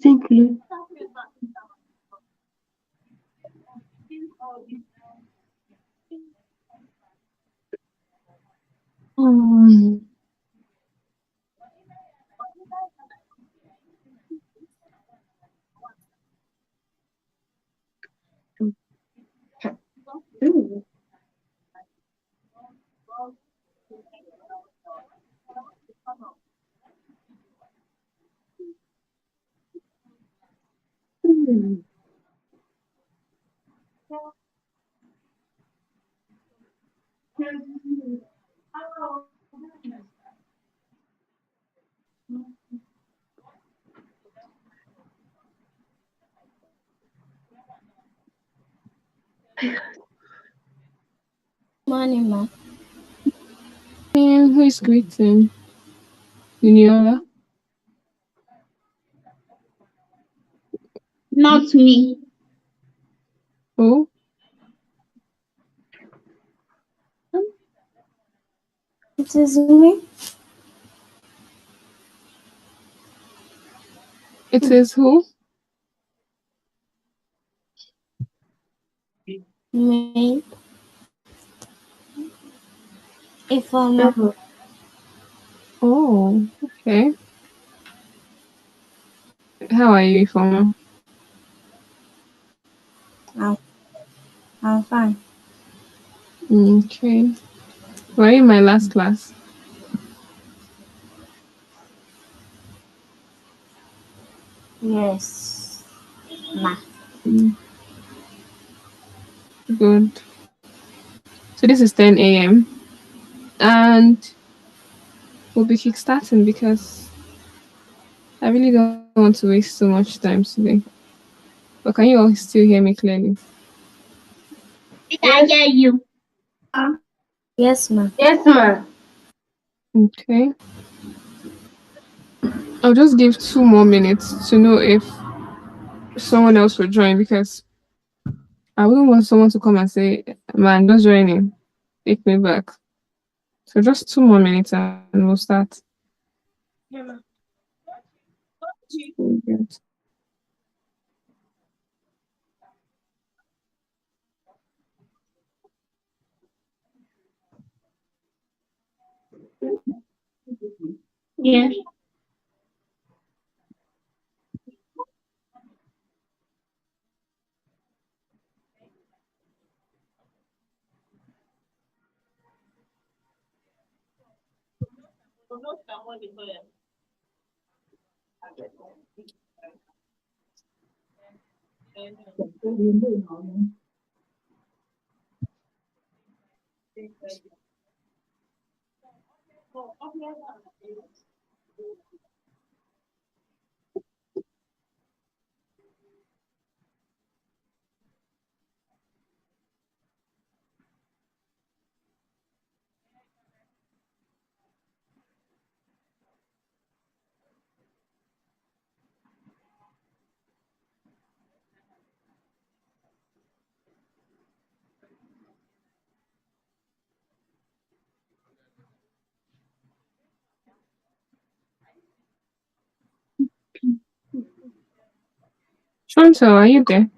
Simply. Um, ooh. Hmm. Morning, ma. Who is greeting? Uniola? Not me. Oh, It is me. it is who? Me. Ifeoma. Oh, oh, okay. How are you, Ifoma? I'm, I'm fine. Okay. Were you in my last class? Yes, ma. Mm, good. So this is 10 a.m. and we'll be kickstarting because I really don't want to waste so much time today. But can you all still hear me clearly? I can hear you. Yes, ma. Yes, ma. Okay. I'll just give 2 more minutes to know if someone else will join because I wouldn't want someone to come and say, man, just joining. Take me back. So just 2 more minutes and we'll start. Good. Yes. Chantal, are you there?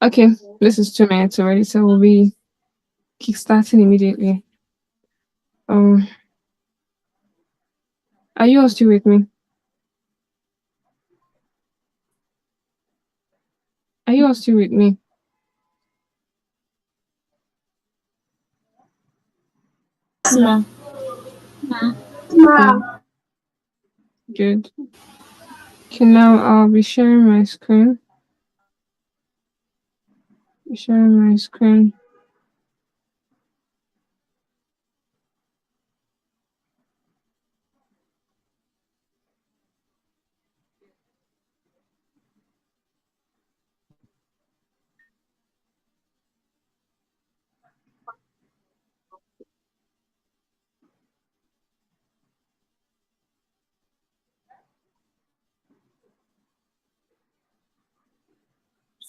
Okay, this is 2 minutes already, so we'll be kickstarting immediately. Um, are you all still with me? Are you all still with me? Yes, ma. Okay, good. Okay, now I'll be sharing my screen. Sharing my screen.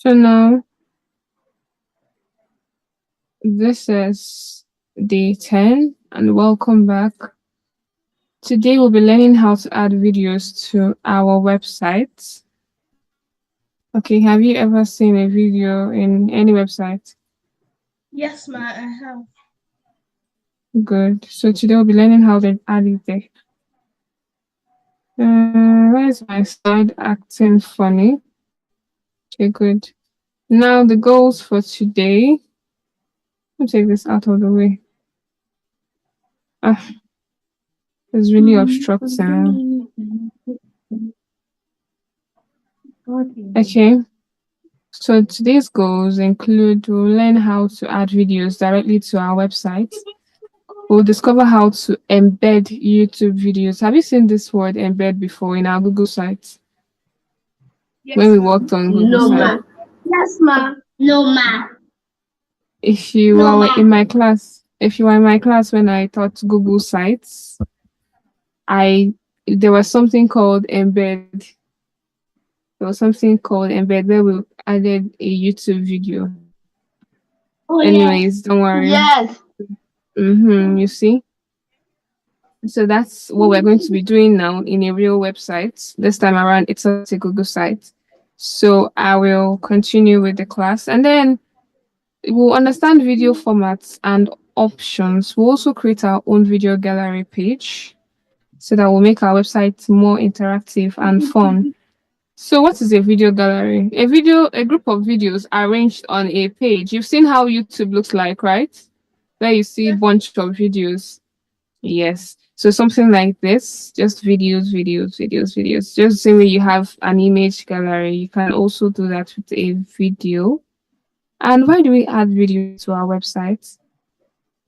So now this is day 10 and welcome back. Today we'll be learning how to add videos to our website. Okay, have you ever seen a video in any website? Yes, ma, I have. Good. So today we'll be learning how to add it there. Why is my slide acting funny? Okay, good. Now the goals for today. Let me take this out of the way. It's really obstructing. Okay. So today's goals include we'll learn how to add videos directly to our website. We'll discover how to embed YouTube videos. Have you seen this word embed before in our Google site? Yes, When we worked on Google no, site? ma. Yes, ma. No, ma. If you No, were ma. in my class, when I taught Google sites, there was something called embed. There was something called embed where we added a YouTube video. Oh, Anyways, don't worry. Yes. You see? So that's what we're going to be doing now in a real website. This time around, it's not a Google site. So I will continue with the class and then we'll understand video formats and options. We'll also create our own video gallery page so that will make our website more interactive and fun. So what is a video gallery? A group of videos arranged on a page. You've seen how YouTube looks like, right? Where you see a bunch of videos. Yes. So something like this, just videos. Just the same way you have an image gallery, you can also do that with a video. And why do we add videos to our website?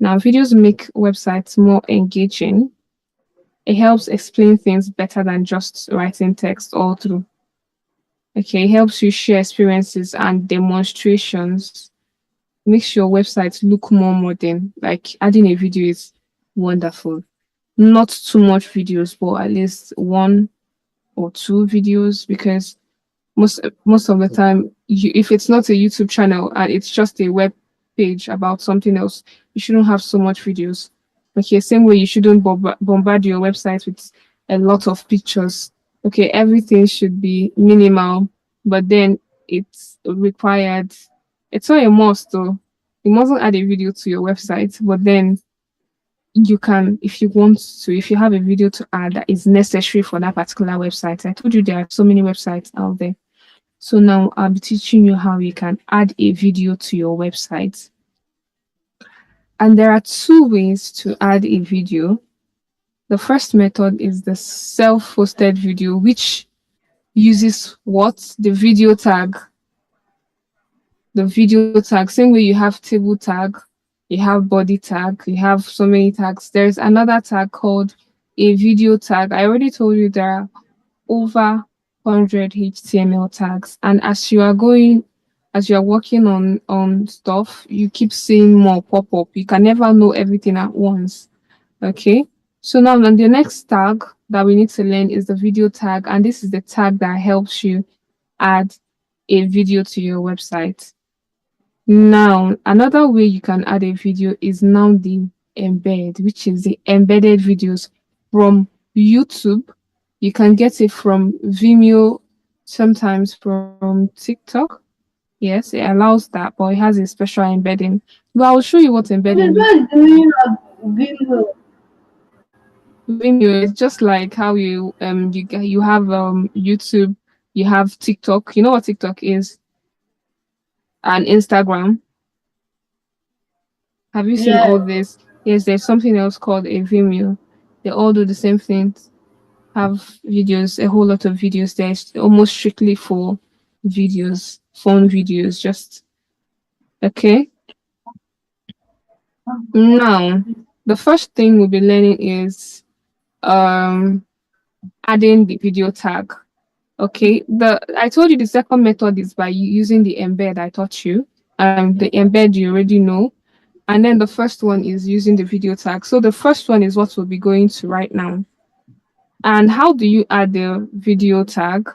Now, videos make websites more engaging. It helps explain things better than just writing text all through. Okay, it helps you share experiences and demonstrations. Makes your website look more modern. Like adding a video is wonderful. Not too much videos, but at least one or two videos because most of the time, if it's not a YouTube channel and it's just a web page about something else, you shouldn't have so much videos. Okay, same way you shouldn't bombard your website with a lot of pictures. Okay, everything should be minimal, but then it's required. It's not a must, though. You mustn't add a video to your website, but then you can, if you want to, if you have a video to add that is necessary for that particular website. I told you there are so many websites out there. So now I'll be teaching you how you can add a video to your website. And there are two ways to add a video. The first method is the self-hosted video, which uses what? The video tag. The video tag. Same way you have table tag, you have body tag, you have so many tags. There's another tag called a video tag. I already told you there are over 100 HTML tags. And as you are working on stuff, you keep seeing more pop up. You can never know everything at once. Okay. So now the next tag that we need to learn is the video tag. And this is the tag that helps you add a video to your website. Now, another way you can add a video is now the embed, which is the embedded videos from YouTube. You can get it from Vimeo, sometimes from TikTok. Yes, it allows that, but it has a special embedding. But I'll show you what embedding is. Vimeo is just like how you have YouTube, you have TikTok. You know what TikTok is? And Instagram. Have you seen all this? Yes, there's something else called a Vimeo. They all do the same things. Have videos, a whole lot of videos there. It's almost strictly for videos, phone videos, just okay. Now, the first thing we'll be learning is adding the video tag. Okay, I told you the second method is by using the embed I taught you. The embed you already know. And then the first one is using the video tag. So the first one is what we'll be going to right now. And how do you add the video tag?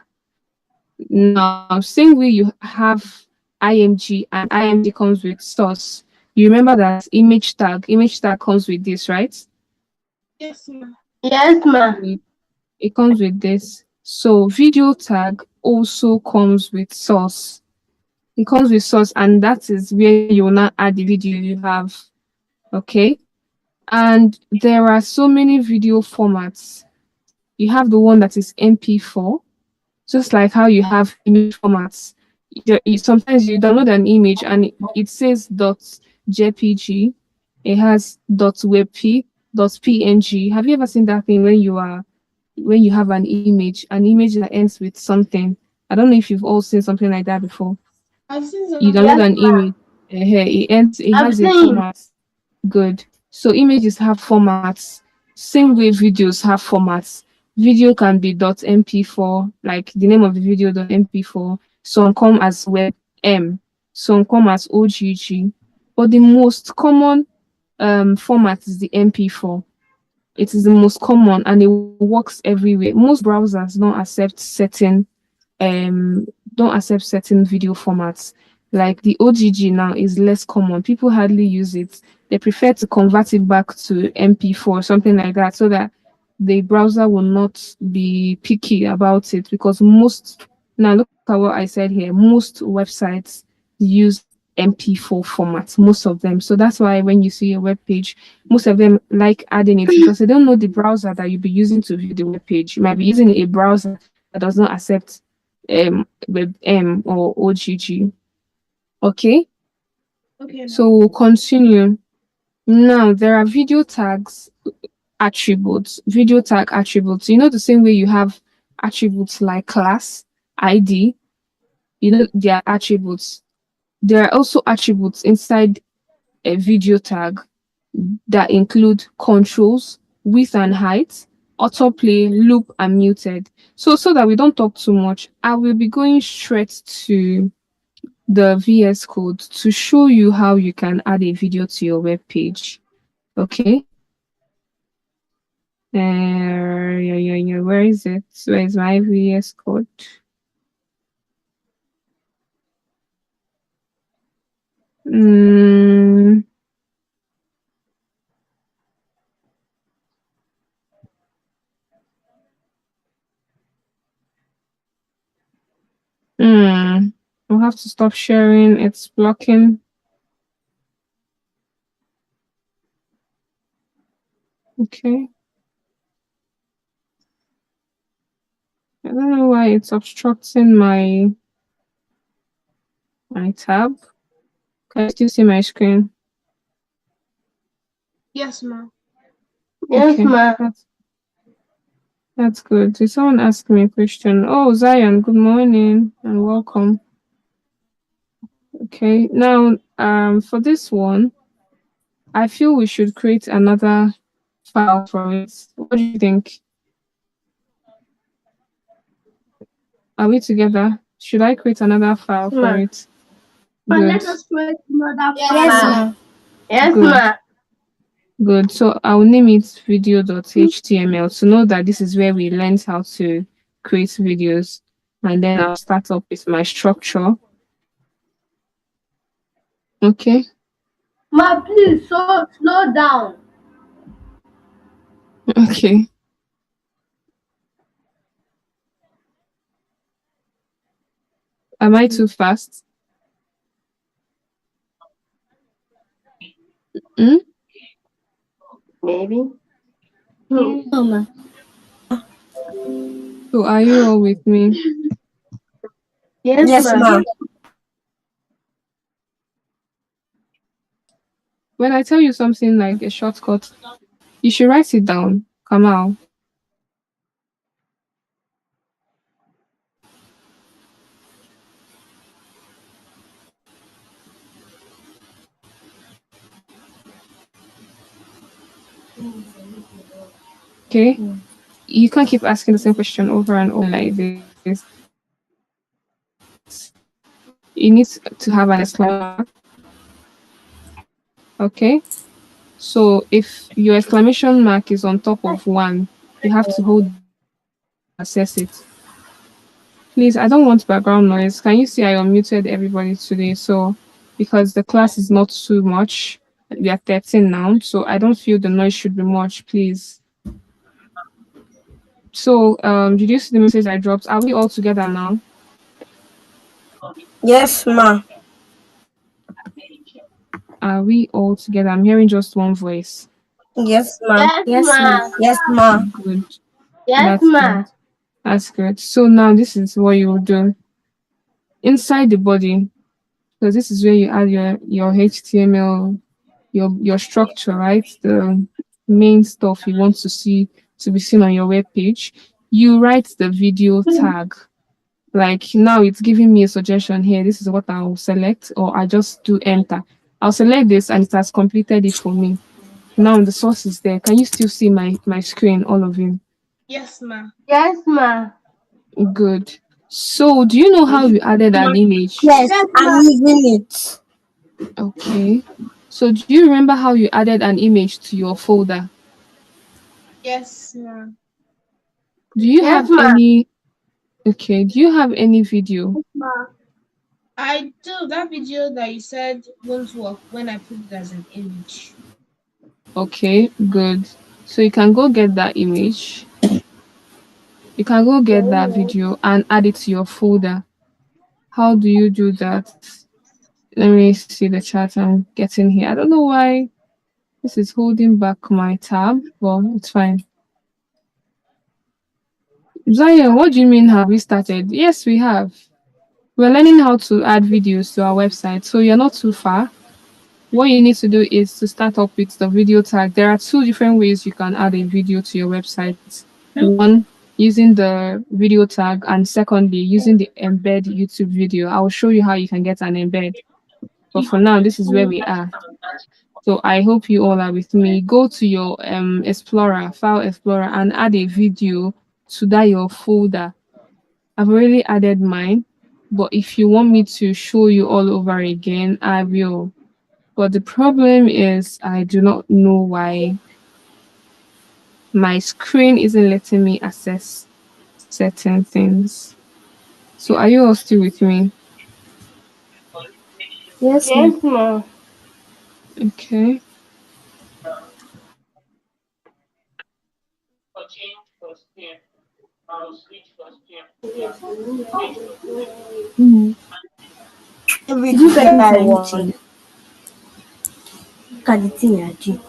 Now, same way you have IMG, and IMG comes with source. You remember that image tag comes with this, right? Yes, ma'am. Yes, ma'am. It comes with this. So video tag also comes with source. It comes with source, and that is where you will not add the video you have. Okay. And there are so many video formats. You have the one that is MP4, just like how you have image formats. Sometimes you download an image and it says .jpg. It has .webp, .png. Have you ever seen that thing when you have an image that ends with something? I don't know if you've all seen something like that before. I've seen some. You download an image, it has a format. Good. So images have formats. Same way videos have formats. Video can be .mp4, like the name of the video .mp4. Some come as WebM. Some come as OGG. But the most common format is the MP4. It is the most common and it works everywhere. Most browsers don't accept certain video formats. Like the OGG now is less common. People hardly use it. They prefer to convert it back to MP4, something like that, so that the browser will not be picky about it. Because now look at what I said here, most websites use MP4 format, most of them. So that's why when you see a web page, most of them like adding it because they don't know the browser that you'll be using to view the web page. You might be using a browser that does not accept WebM or OGG. Okay, Okay. so we'll continue. Now there are video tags attributes. Video tag attributes. You know the same way you have attributes like class, ID. You know they are attributes. There are also attributes inside a video tag that include controls, width and height, autoplay, loop, and muted. So that we don't talk too much, I will be going straight to the VS Code to show you how you can add a video to your web page. Okay. Where is it? Where is my VS Code? I'll have to stop sharing. It's blocking. Okay. I don't know why it's obstructing my tab. Can you still see my screen? Yes, ma'am. Yes, ma'am. That's good. Did someone ask me a question? Oh, Zion, good morning and welcome. Okay, now for this one, I feel we should create another file for it. What do you think? Are we together? Should I create another file for it? Let us create another file. Yes, ma'am. Yes, ma'am. Good. So I'll name it video.html to know that this is where we learned how to create videos. And then I'll start up with my structure. Okay. Ma, please, so slow down. Okay. Am I too fast? Maybe. No, ma'am. So are you all with me? Yes, ma'am. When I tell you something like a shortcut, you should write it down. Kamal. Okay. You can't keep asking the same question over and over like this. You need to have an exclamation mark. Okay. So if your exclamation mark is on top of 1, you have to hold access it. please, I don't want background noise. Can you see I unmuted everybody today? So, because the class is not too much, we are 13 now, so I don't feel the noise should be much, please. So, did you see the message I dropped? Are we all together now? Yes, ma. Are we all together? I'm hearing just one voice. Yes, ma. Yes, ma. Yes, ma. Good. Yes, That's ma. good. That's good. So now this is what you will do. Inside the body, because this is where you add your HTML, your structure, right? The main stuff you want to see to be seen on your web page. You write the video tag. Like now it's giving me a suggestion here. This is what I'll select, or I just do enter. I'll select this and it has completed it for me. Now the source is there. Can you still see my screen, all of you? Yes, ma. Yes, ma. Good. So do you know how you added an image? Yes, Yes, I'm ma. using it. Okay. So do you remember how you added an image to your folder? Yes, ma. Do you Yes, have ma. any Okay, do you have any video? I do. That video that you said won't work when I put it as an image. Okay, good. So you can go get that image. You can go get that video and add it to your folder. How do you do that? Let me see the chat I'm getting here. I don't know why this is holding back my tab. Well, it's fine. Zion, what do you mean have we started? Yes, we have. We're learning how to add videos to our website, so you're not too far. What you need to do is to start up with the video tag. There are two different ways you can add a video to your website. One, using the video tag, and secondly, using the embed YouTube video. I will show you how you can get an embed. But for now, this is where we are. So I hope you all are with me. Go to your Explorer, File Explorer, and add a video to that your folder. I've already added mine, but if you want me to show you all over again, I will. But the problem is I do not know why my screen isn't letting me access certain things. So are you all still with me? Yes, ma. Yes, ma. Okay. Did you get what I want? Look at the thing I do.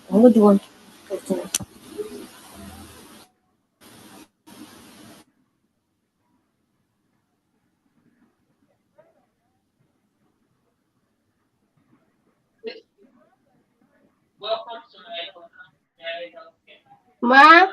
What do you want? Ma.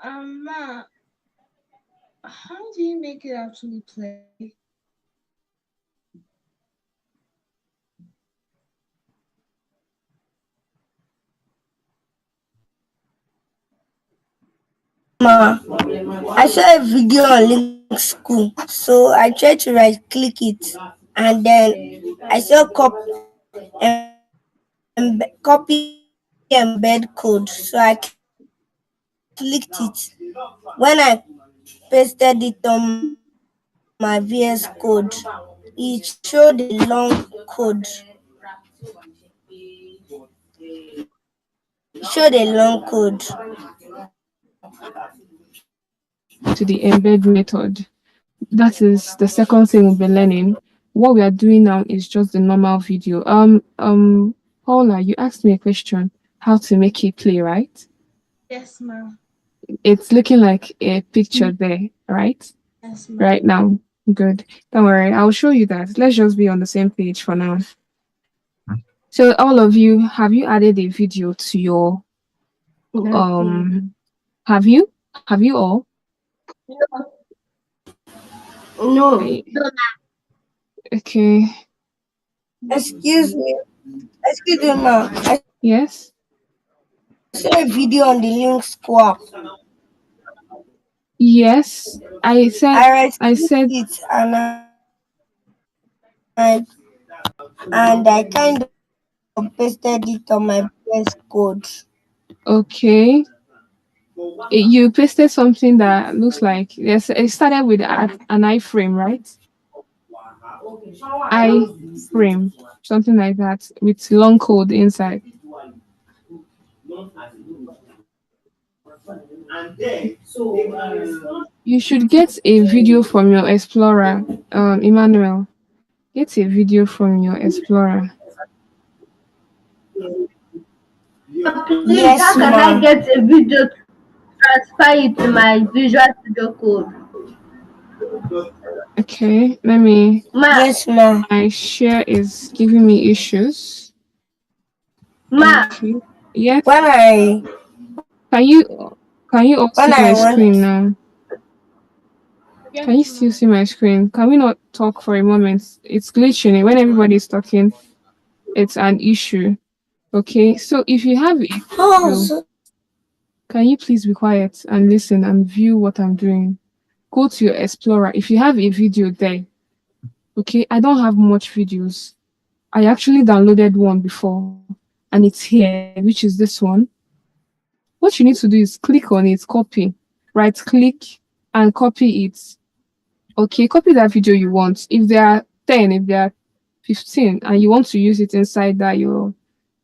Um, Ma, how do you make it actually play? Ma, I saw a video on Link School, so I tried to right click it, and then I saw copy embed code, so I clicked it. clicked it. When I pasted it on my VS Code, it showed a long code. To the embed method. That is the second thing we'll be learning. What we are doing now is just the normal video. Paula, you asked me a question, how to make it play, right? Yes, ma'am. It's looking like a picture there, right? Yes, ma'am. Right now. Good. Don't worry, I'll show you that. Let's just be on the same page for now. So all of you, have you added a video to your have you all? No. Okay. Excuse me, ma. Yes. I saw a video on the link square. Yes. I said it and I kind of pasted it on my VS Code. Okay. You pasted something that looks like, yes, it started with an iframe, right? Iframe, something like that, with long code inside. You should get a video from your Explorer, Emmanuel. Get a video from your Explorer. Please, how can I get a video to transfer it to my Visual Studio Code? Okay, let me. Yes, ma. My share is giving me issues. Ma. Okay. Yes. Can you all see my screen now? Yes. Can you still see my screen? Can we not talk for a moment? It's glitching. When everybody is talking, it's an issue. Okay, so if you have it, can you please be quiet and listen and view what I'm doing? Go to your Explorer. If you have a video there, okay, I don't have much videos. I actually downloaded one before and it's here, which is this one. What you need to do is click on it, copy, right click and copy it. Okay, copy that video you want. If there are 10, if there are 15 and you want to use it inside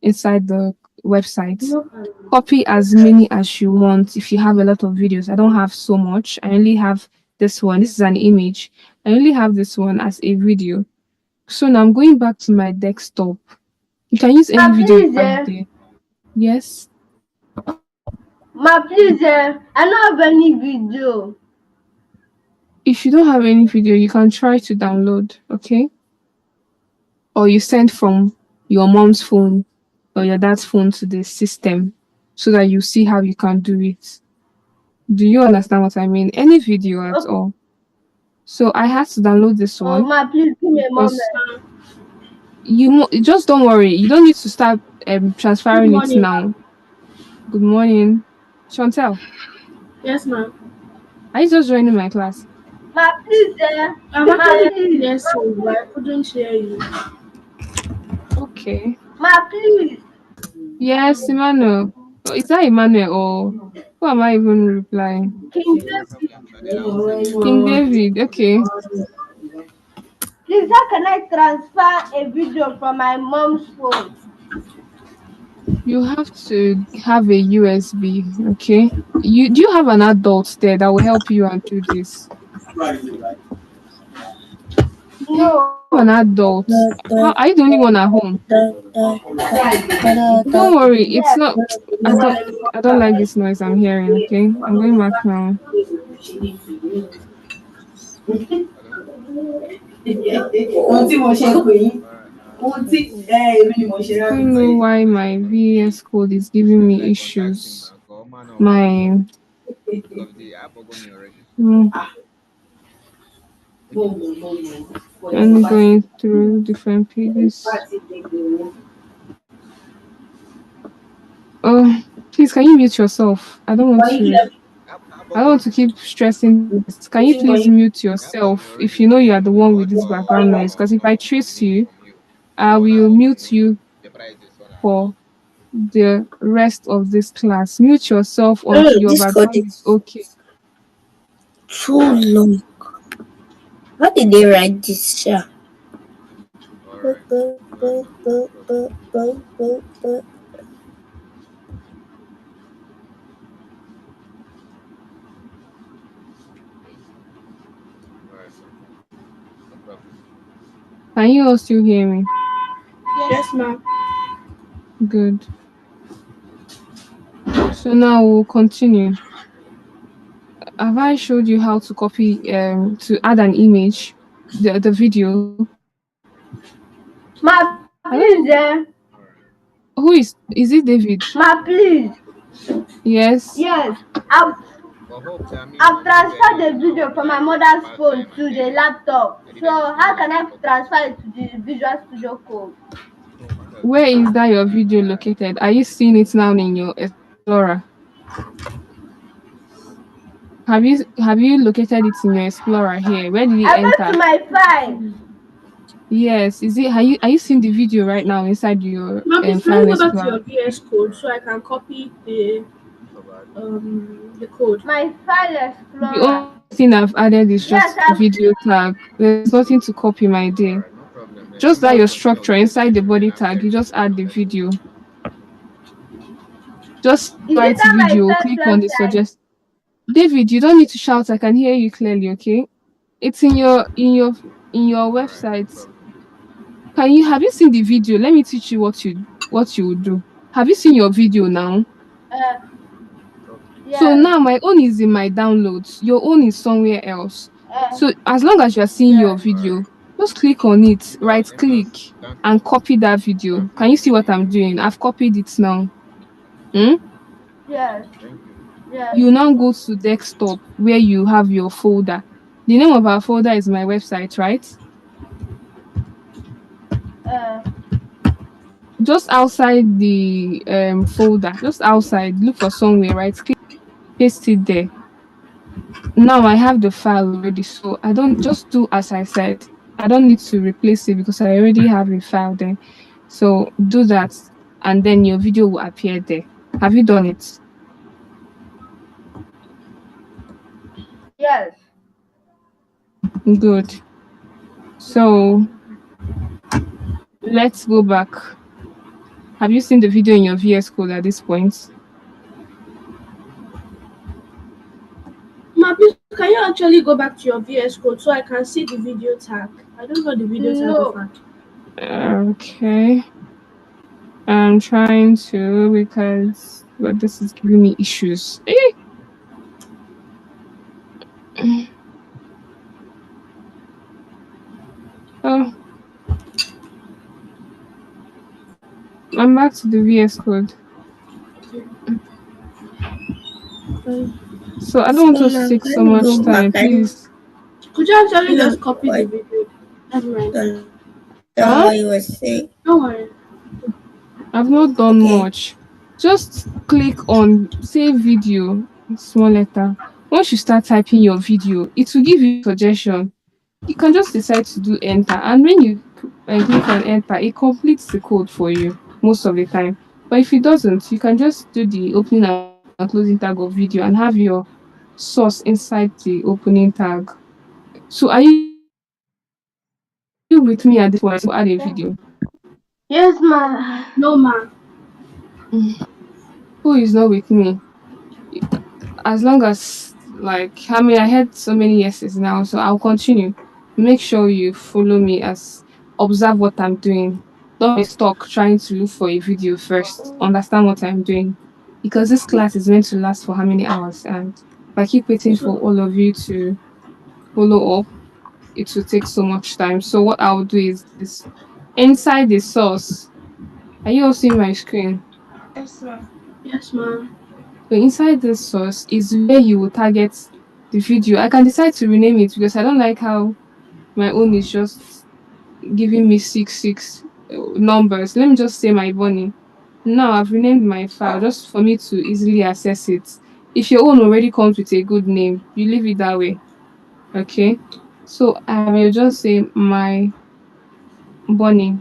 inside the website, copy as many as you want. If you have a lot of videos, I don't have so much. I only have this one. This is an image. I only have this one as a video. So now I'm going back to my desktop. You can use any video you have there. Yes. Ma, please, I don't have any video. If you don't have any video, you can try to download, okay? Or you send from your mom's phone or your dad's phone to the system so that you see how you can do it. Do you understand what I mean? Any video at all. So I had to download this one. Ma, please give me a moment. You just don't worry. You don't need to start transferring it now. Good morning. Chantel. Yes, ma'am. Are you just joining my class? Ma, please, I'm actually yes, but I couldn't hear you. Okay. Ma, please. Yes, Emmanuel. Is that Emmanuel or who am I even replying? King David. King David, okay. Please, how can I transfer a video from my mom's phone? You have to have a USB, okay? Do you have an adult there that will help you and do this? No. An adult. Are you the only one at home? Don't worry, it's not. I don't like this noise I'm hearing. Okay, I'm going back now. I don't know why my VS Code is giving me issues. I'm going through different pages. Oh, please, can you mute yourself? I don't want to keep stressing this. Can you please mute yourself if you know you are the one with this background noise? Because if I trace you, I will mute you for the rest of this class. Mute yourself until your This code background is is okay. too long. How did they write this? Sha? Can you all still hear me? Yes, ma'am. Good. So now we'll continue. Have I showed you how to copy to add an image, the video? Ma, please, Who is it David? Ma, please. Yes. Yes. I've transferred the video from my mother's phone to the laptop. So how can I transfer it to the Visual Studio Code? Where is that your video located? Are you seeing it now in your Explorer? Have you located it in your Explorer here? Where did you I enter? went to my file. Yes. Is it? Are you seeing the video right now inside your Ma'am, please can File you go back to Explorer? your VS Code so I can copy the code? My file The explorer. only thing I've added is Yes, just video tag. There's nothing to copy, my dear. Just that your structure inside the body tag, you just add the video. Just Is write it on my video, first click on the website? suggest. David, you don't need to shout. I can hear you clearly. Okay, it's in your website. Have you seen the video? Let me teach you what you would do. Have you seen your video now? Yes. So now my own is in my downloads. Your own is somewhere else. So as long as you are seeing your video, just click on it, right click, and copy that video. Can you see what I'm doing? I've copied it now. Yes. Yes. You now go to desktop where you have your folder. The name of our folder is my website, right? Just outside the folder, just outside, look for somewhere, right? Click, paste it there. Now I have the file already, so I don't just do as I said. I don't need to replace it because I already have a file there. So do that, and then your video will appear there. Have you done it? Yes. Good. So let's go back. Have you seen the video in your VS Code at this point? Ma, please can you actually go back to your VS Code so I can see the video tag? I don't know the video tag of that. Okay. I'm trying to because this is giving me issues. Oh, I'm back to the VS Code. So I don't want to take so much time, please. Could you actually just copy the video? Never mind. What you were saying. Don't worry. I've not done much. Just click on save video, small letter. Once you start typing your video, it will give you suggestion. You can just decide to do enter, and when you click on enter, it completes the code for you most of the time. But if it doesn't, you can just do the opening and closing tag of video and have your source inside the opening tag. So are you with me at this point to add a video? Yes, ma. No, ma. Who is not with me? As long as I had so many yeses now, so I'll continue. Make sure you follow me as observe what I'm doing. Don't be stuck trying to look for a video first. Understand what I'm doing. Because this class is meant to last for how many hours? And if I keep waiting for all of you to follow up, it will take so much time. So what I'll do is this. Inside the source, are you all seeing my screen? Yes, ma'am. Yes, ma'am. So inside this source is where you will target the video. I can decide to rename it because I don't like how my own is just giving me 6 numbers. Let me just say my bunny. Now I've renamed my file just for me to easily access it. If your own already comes with a good name, you leave it that way. Okay. So I will just say my bunny.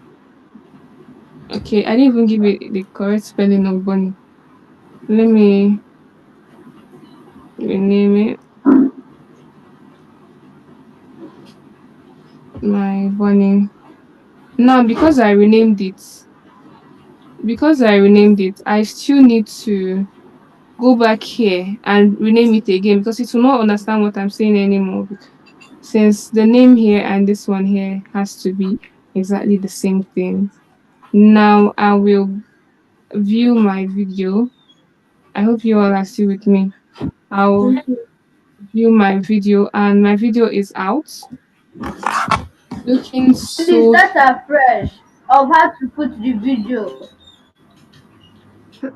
Okay, I didn't even give it the correct spelling of bunny. Let me rename it. My bunny. Now, because I renamed it, I still need to go back here and rename it again because it will not understand what I'm saying anymore. Since the name here and this one here has to be exactly the same thing. Now I will view my video. I hope you all are still with me. I'll view my video and my video is out. Looking Please so start afresh of how to put the video.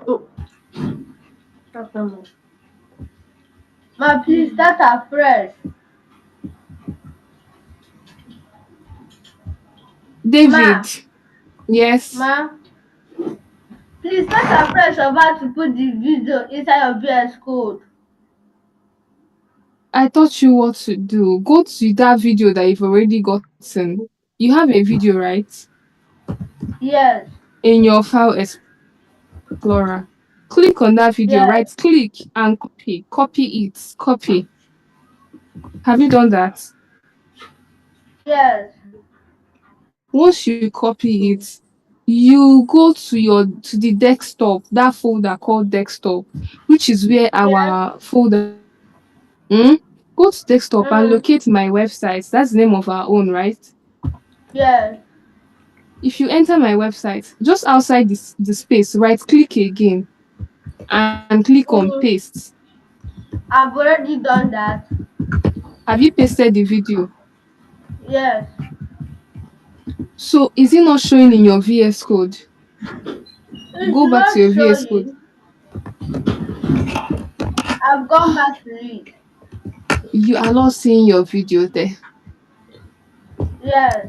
oh, Ma, please start afresh. David. Ma, Yes. ma, please start afresh of how to put the video inside your VS Code. I taught you what to do. Go to that video that you've already gotten. You have a video, right? Yes, In your file explorer. Click on that video, yes, right click and copy. Copy it. Copy. Have you done that? yes, Once you copy it, you go to the desktop, that folder called desktop, which is where yes, our folder. Hmm? Go to desktop and mm, locate my website. That's the name of our own, right? yes. If you enter my website, just outside the space, right click again and click on Mm, paste. I've already done that. Have you pasted the video? Yes, So is it not showing in your VS Code? it's Go back not to your VS Code. showing. I've gone back to it. You are not seeing your video there. Yes,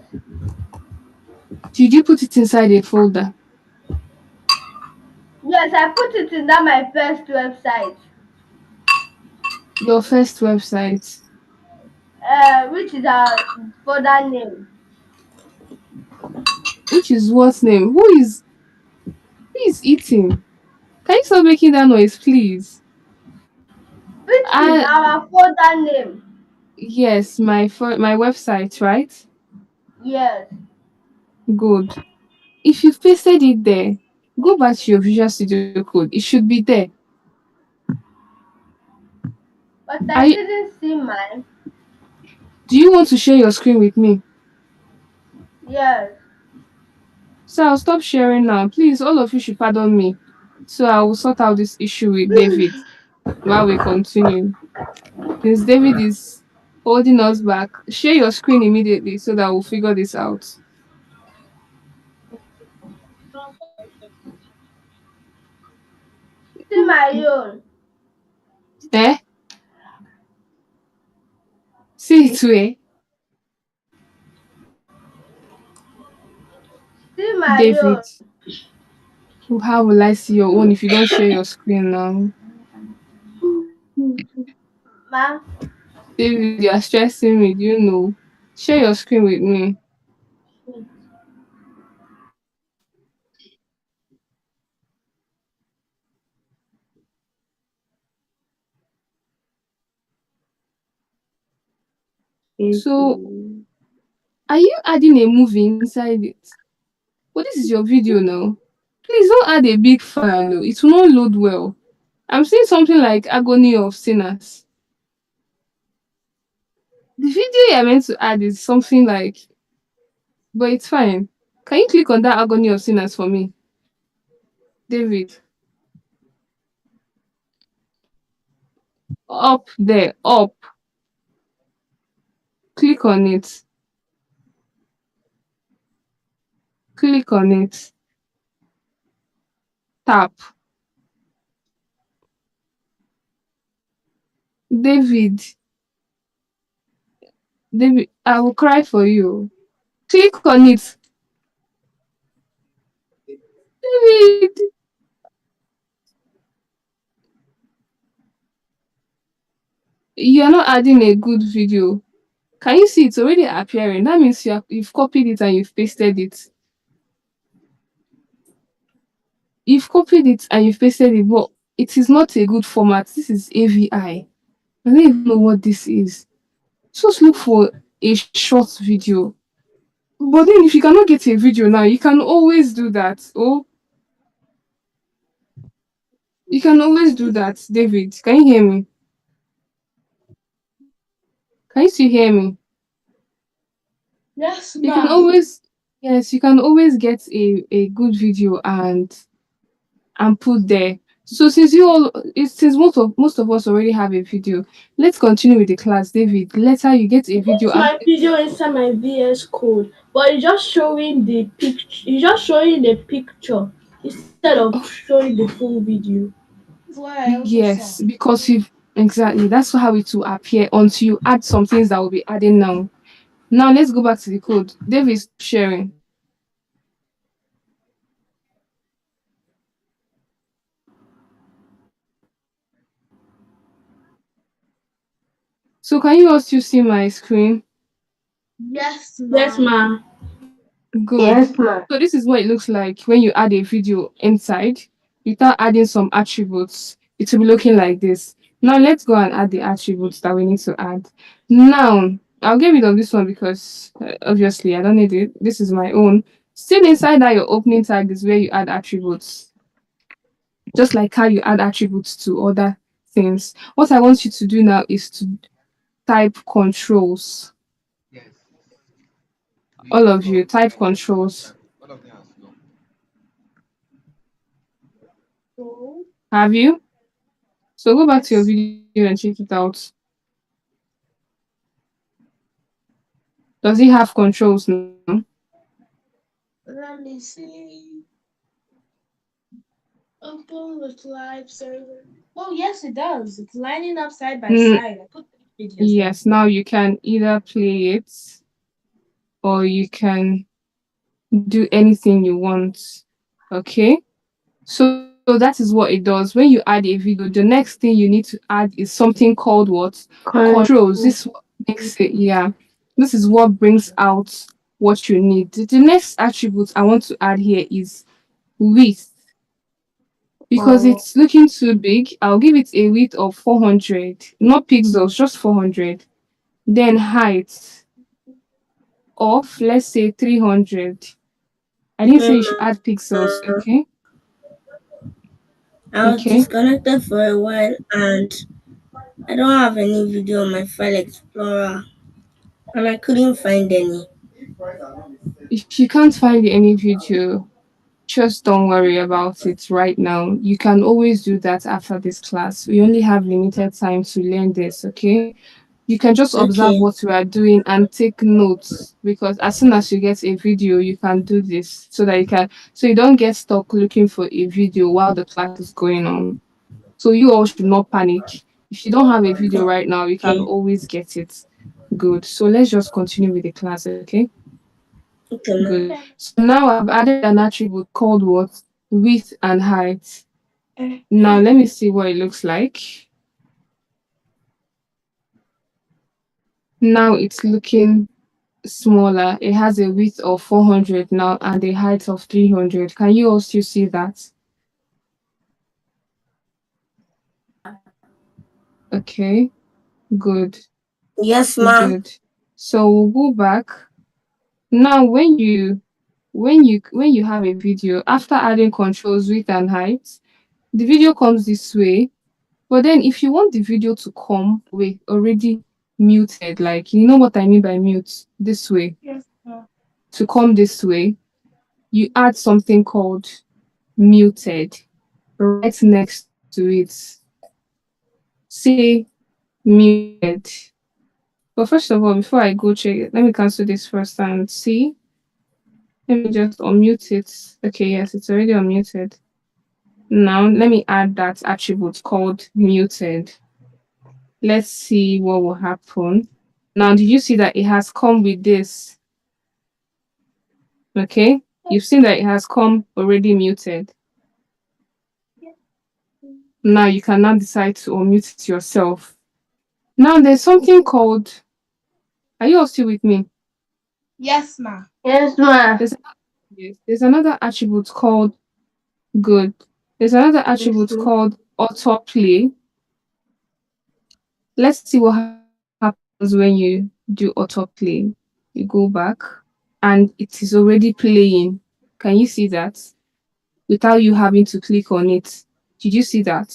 Did you put it inside a folder? yes, I put it in that my first website, Your first website. which is our folder name. Which is what name? Who is eating? Can you stop making that noise, please? Which is Ah, our folder name. yes, my website, right? Yes, Good. If you've pasted it there, go back to your Visual Studio Code. It should be there. but I I didn't see mine. Do you want to share your screen with me? Yes, So I'll stop sharing now. Please, all of you should pardon me. So I will sort out this issue with David while we continue. Since David is holding us back, share your screen immediately so that we'll figure this out. see my own. Eh? See it where? See my David, own. how will I see your own if you don't share your screen now? Ma, David, you are stressing me, do you know? Share your screen with me. So, are you adding a movie inside it? But this is your video now. Please don't add a big file. Oh. It will not load well. I'm seeing something like Agony of Sinners. The video you're meant to add is something like, but it's fine. Can you click on that Agony of Sinners for me, David? Up there, up. Click on it. Click on it. Tap. David, David, I will cry for you. Click on it. David, you're not adding a good video. Can you see it's already appearing? That means you've copied it and you've pasted it. you've copied it and you've pasted it, but it is not a good format. This is AVI. I don't even know what this is. Just look for a short video. But then if you cannot get a video now, you can always do that. Oh, you can always do that, David. Can you hear me? Can you still hear me? Yes, You can ma. always, yes, you can always get a good video and put there. So since since most of us already have a video, let's continue with the class, David. Later you get a video Put my video inside my VS Code, but it's just showing the picture. It's just showing the picture instead of showing the full video. That's what I also saw. yes, because you've exactly that's how it will appear until you add some things that will be adding now. Now let's go back to the code. David is sharing. So can you also see my screen? Yes, ma. Yes, ma. Good. Yes, ma'am. So this is what it looks like when you add a video inside. Without adding some attributes, it will be looking like this. Now let's go and add the attributes that we need to add. Now, I'll get rid of this one because obviously I don't need it. This is my own. Still inside that your opening tag is where you add attributes. Just like how you add attributes to other things. What I want you to do now is to type controls. All of you, type controls. So, Have you? So go back to your yes. video and check it out. Does it have controls now? Let me see. Open with live server. Oh, yes, it does. It's lining up side by Mm, side. I put 3 videos there. yes, now you can either play it or you can do anything you want. Okay? So that is what it does. When you add a video, the next thing you need to add is something called what? Controls. This is what makes it, yeah. This is what brings out what you need. The next attribute I want to add here is width. Because it's looking too big, I'll give it a width of 400, not pixels, just 400. Then height of, let's say, 300. I didn't say you should add pixels, okay? I was Okay. disconnected for a while and I don't have any video on my file explorer and I couldn't find any. If you can't find any video, just don't worry about it right now. You can always do that after this class. We only have limited time to learn this, okay? You can just observe Okay. what we are doing and take notes because as soon as you get a video, you can do this so you don't get stuck looking for a video while the class is going on. So you all should not panic. If you don't have a video right now, you can Okay. always get it. Good. So let's just continue with the class, okay? Okay, ma'am. Good. So now I've added an attribute called what? Width and height. Now let me see what it looks like. Now it's looking smaller. It has a width of 400 now and a height of 300. Can you also see that? Okay, good, Yes, ma'am. good. So we'll go back. Now when you have a video, after adding controls, width and height, the video comes this way. But then if you want the video to come with already muted, like you know what I mean by mute, this way, Yes, ma. to come this way, you add something called muted right next to it. Say muted. But first of all, before I go check it, let me cancel this first and see. Let me just unmute it. Okay, yes, it's already unmuted. Now let me add that attribute called muted. Let's see what will happen. Now, did you see that it has come with this? Okay, you've seen that it has come already muted. Now you can now decide to unmute it yourself. Now there's something called, are you all still with me? Yes, ma. Yes, ma'am. There's another attribute called Good. There's another Yes, attribute ma'am. called autoplay. Let's see what happens when you do autoplay. You go back and it is already playing. Can you see that? Without you having to click on it. Did you see that?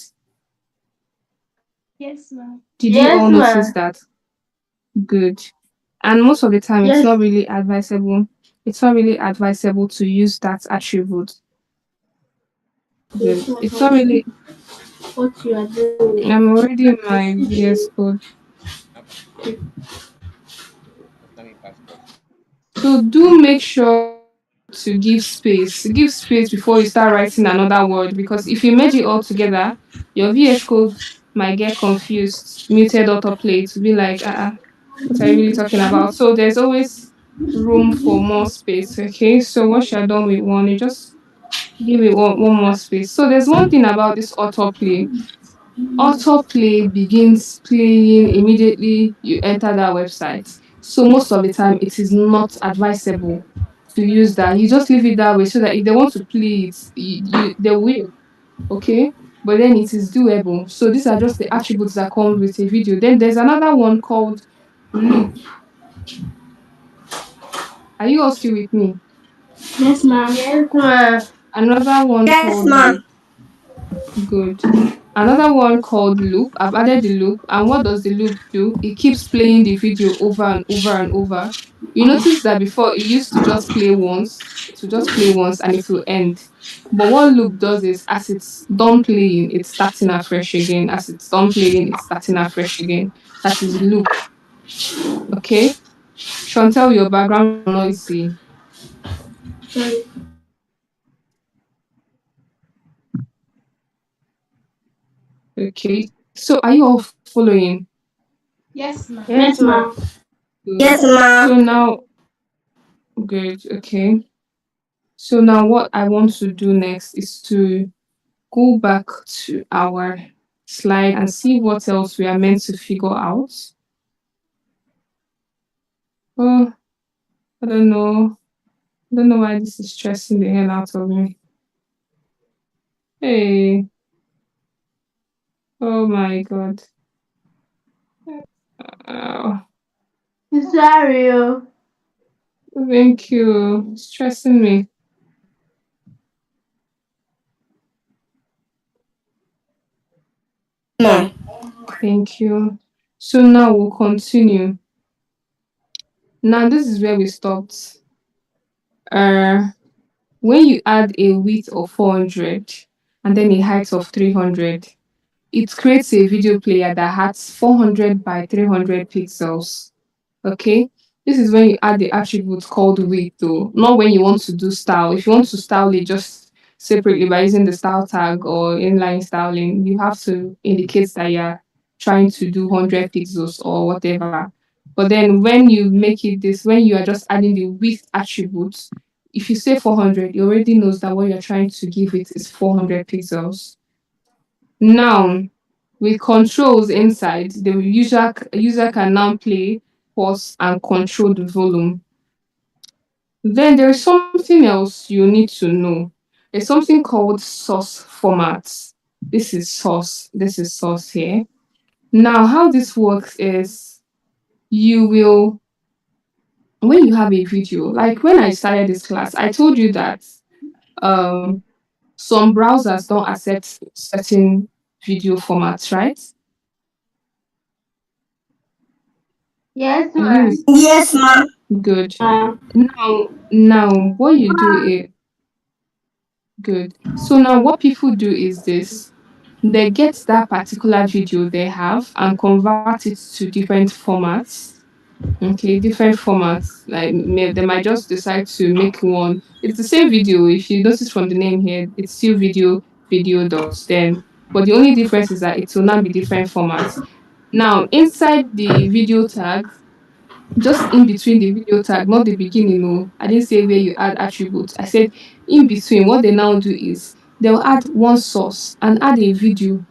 Yes, ma'am. Did you Yes, all notice ma'am. that? Good. And most of the time it's Yes. not really advisable. It's not really advisable to use that attribute. Yes, Good. ma'am. It's I not see really what you are doing. I'm already in I my see VS the code. So do make sure to give space. Give space before you start writing another word because if you merge it all together, your VS code might get confused, muted autoplay to be like, what are you really talking about? So there's always room for more space. Okay. So once you're done with one, you just give it one more space. So there's one thing about this autoplay. Autoplay begins playing immediately you enter that website. So most of the time, it is not advisable to use that. You just leave it that way so that if they want to play it, they will. Okay, but then it is doable. So these are just the attributes that come with a video. Then there's another one called loop. Are you all still with me? yes, ma'am. Yes, ma'am. Another one Yes, called ma. loop. Good. Another one called loop. I've added the loop. And what does the loop do? It keeps playing the video over and over and over. You notice that before it used to just play once, it will just play once and it will end. But what loop does is as it's done playing, it's starting afresh again. As it's done playing, it's starting afresh again. That is loop. Okay? Chantel, your background is noisy. Sorry. Okay. So are you all following? Yes, ma'am. Yes, Yes, ma'am. ma'am. Good. Yes, ma. So now, good. Okay. So now what I want to do next is to go back to our slide and see what else we are meant to figure out. Oh, I don't know. I don't know why this is stressing the hell out of me. Hey, oh my God. Oh, Sorry. Oh. thank you. Stressing me. Ma. Thank you. So now we'll continue. Now this is where we stopped. Uh, when you add a width of 400 and then a height of 300, it creates a video player that has 400 by 300 pixels. Okay, this is when you add the attribute called width, though, not when you want to do style. If you want to style it just separately by using the style tag or inline styling, you have to indicate that you're trying to do 100 pixels or whatever. But then when you make it this, when you are just adding the width attribute, if you say 400, it already knows that what you're trying to give it is 400 pixels. Now, with controls inside, the user can now play, pause, and control the volume. Then there is something else you need to know. There's something called source formats. This is source here. Now, how this works is you will, when you have a video, like when I started this class, I told you that um, some browsers don't accept certain video formats, right? Yes, Are you ma'am. with Yes, ma. good? Uh, Now, what you do is good. So now, what people do is this: they get that particular video they have and convert it to different formats. Okay, different formats. Like they might just decide to make one. It's the same video. If you notice from the name here, it's still video dots. Then, but the only difference is that it will now be different formats. Now, inside the video tag, just in between the video tag, not the beginning. No, I didn't say where you add attributes. I said in between. What they now do is they'll add one source and add a video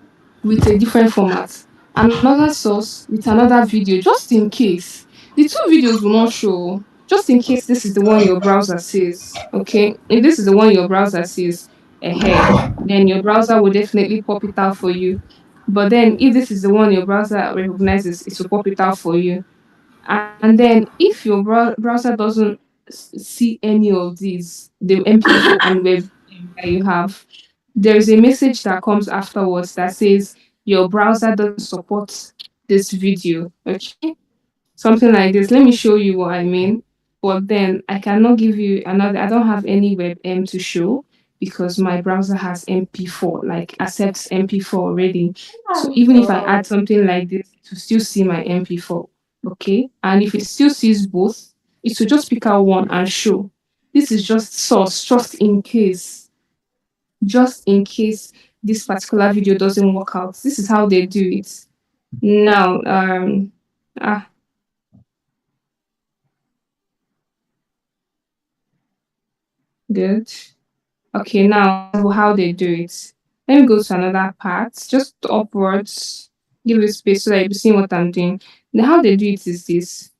with a different format, another source with another video, just in case the two videos will not show. Just in case this is the one your browser sees. Okay, if this is the one your browser sees, ahead, then your browser will definitely pop it out for you. But then if this is the one your browser recognizes, it will pop it out for you. And then if your browser doesn't see any of these, the MP4 and web that you have, there is a message that comes afterwards that says your browser doesn't support this video. Okay, something like this. Let me show you what I mean. But then I cannot give you another. I don't have any WebM to show because my browser has MP4, like accepts MP4 already. So even if I add something like this, it will still see my MP4. Okay, and if it still sees both, it will just pick out one and show. This is just source, just in case this particular video doesn't work out. This is how they do it. Now, ah, good. Okay, now how they do it. Let me go to another part, just upwards. Give it space so that you see what I'm doing. Now, how they do it is this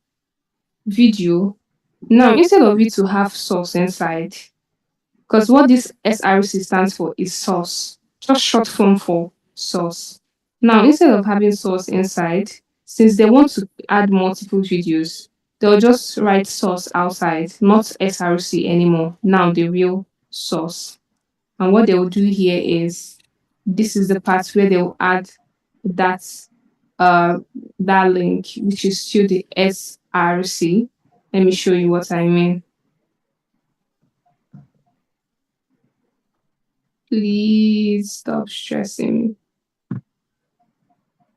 video. Now, instead of it to have source inside, because what this SRC stands for is source, just short form for source. Now, instead of having source inside, since they want to add multiple videos, they'll just write source outside, not SRC anymore. Now, the real source. And what they will do here is this is the part where they will add that uh that link, which is to the SRC. Let me show you what I mean. Please stop stressing me.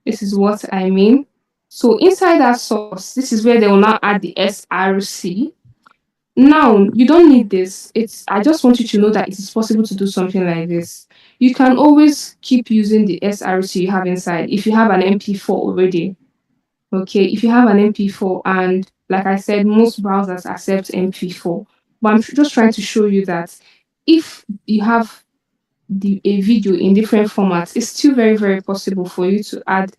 This is what I mean. So inside that source, this is where they will now add the SRC. Now, you don't need this. I just want you to know that it is possible to do something like this. You can always keep using the SRC you have inside if you have an MP4 already. Okay, if you have an MP4, and like I said, most browsers accept MP4. But I'm just trying to show you that if you have a video in different formats, it's still very, very possible for you to add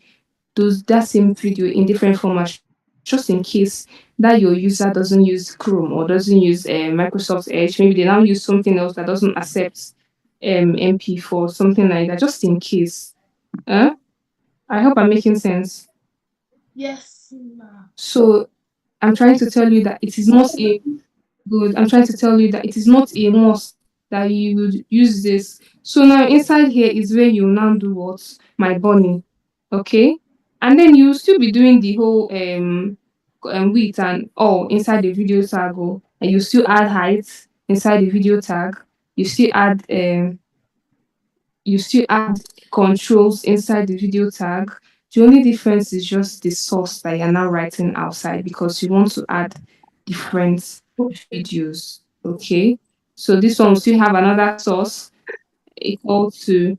that same video in different formats, just in case that your user doesn't use Chrome or doesn't use Microsoft Edge. Maybe they now use something else that doesn't accept MP4, something like that, just in case. I hope I'm making sense. Yes, ma. So I'm trying to tell you that it is not a good. I'm trying to tell you that it is not a must that you would use this. So now inside here is where you now do what? My bunny. Okay? And then you still be doing the whole width and all inside the video tag. And you still add height inside the video tag. You still add controls inside the video tag. The only difference is just the source that you're now writing outside because you want to add different videos. Okay. So this one will still have another source equal to,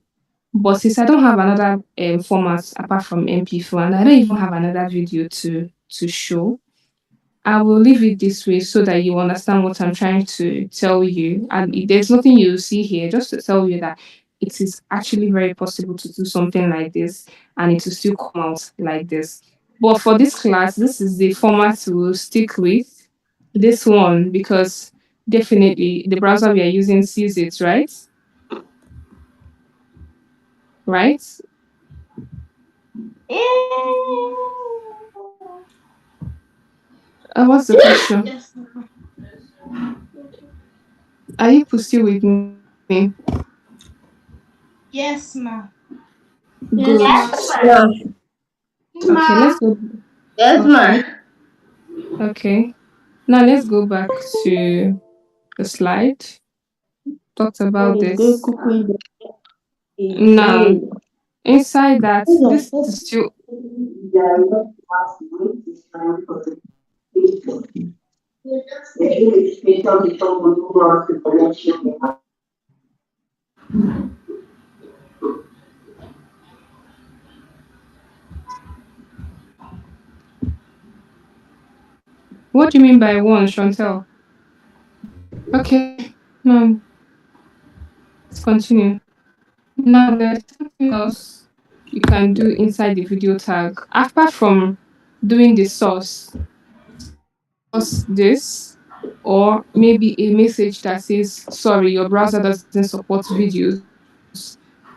but since I don't have another format apart from MP4 and I don't even have another video to show, I will leave it this way so that you understand what I'm trying to tell you. And there's nothing you see here, just to tell you that it is actually very possible to do something like this and it will still come out like this. But for this class, this is the format we'll stick with, this one, because definitely the browser we are using sees it, right? Right? What's the question? Yes, ma. Are you still with me? Yes, ma. Good. Yeah. Okay, let's go. Yes, ma. Okay. Now let's go back to the slide. Talked about this. Now, inside that, this is still. What do you mean by one, Chantel? Okay, now let's continue. Now there's something else you can do inside the video tag. Apart from doing the source this, or maybe a message that says, sorry, your browser doesn't support videos,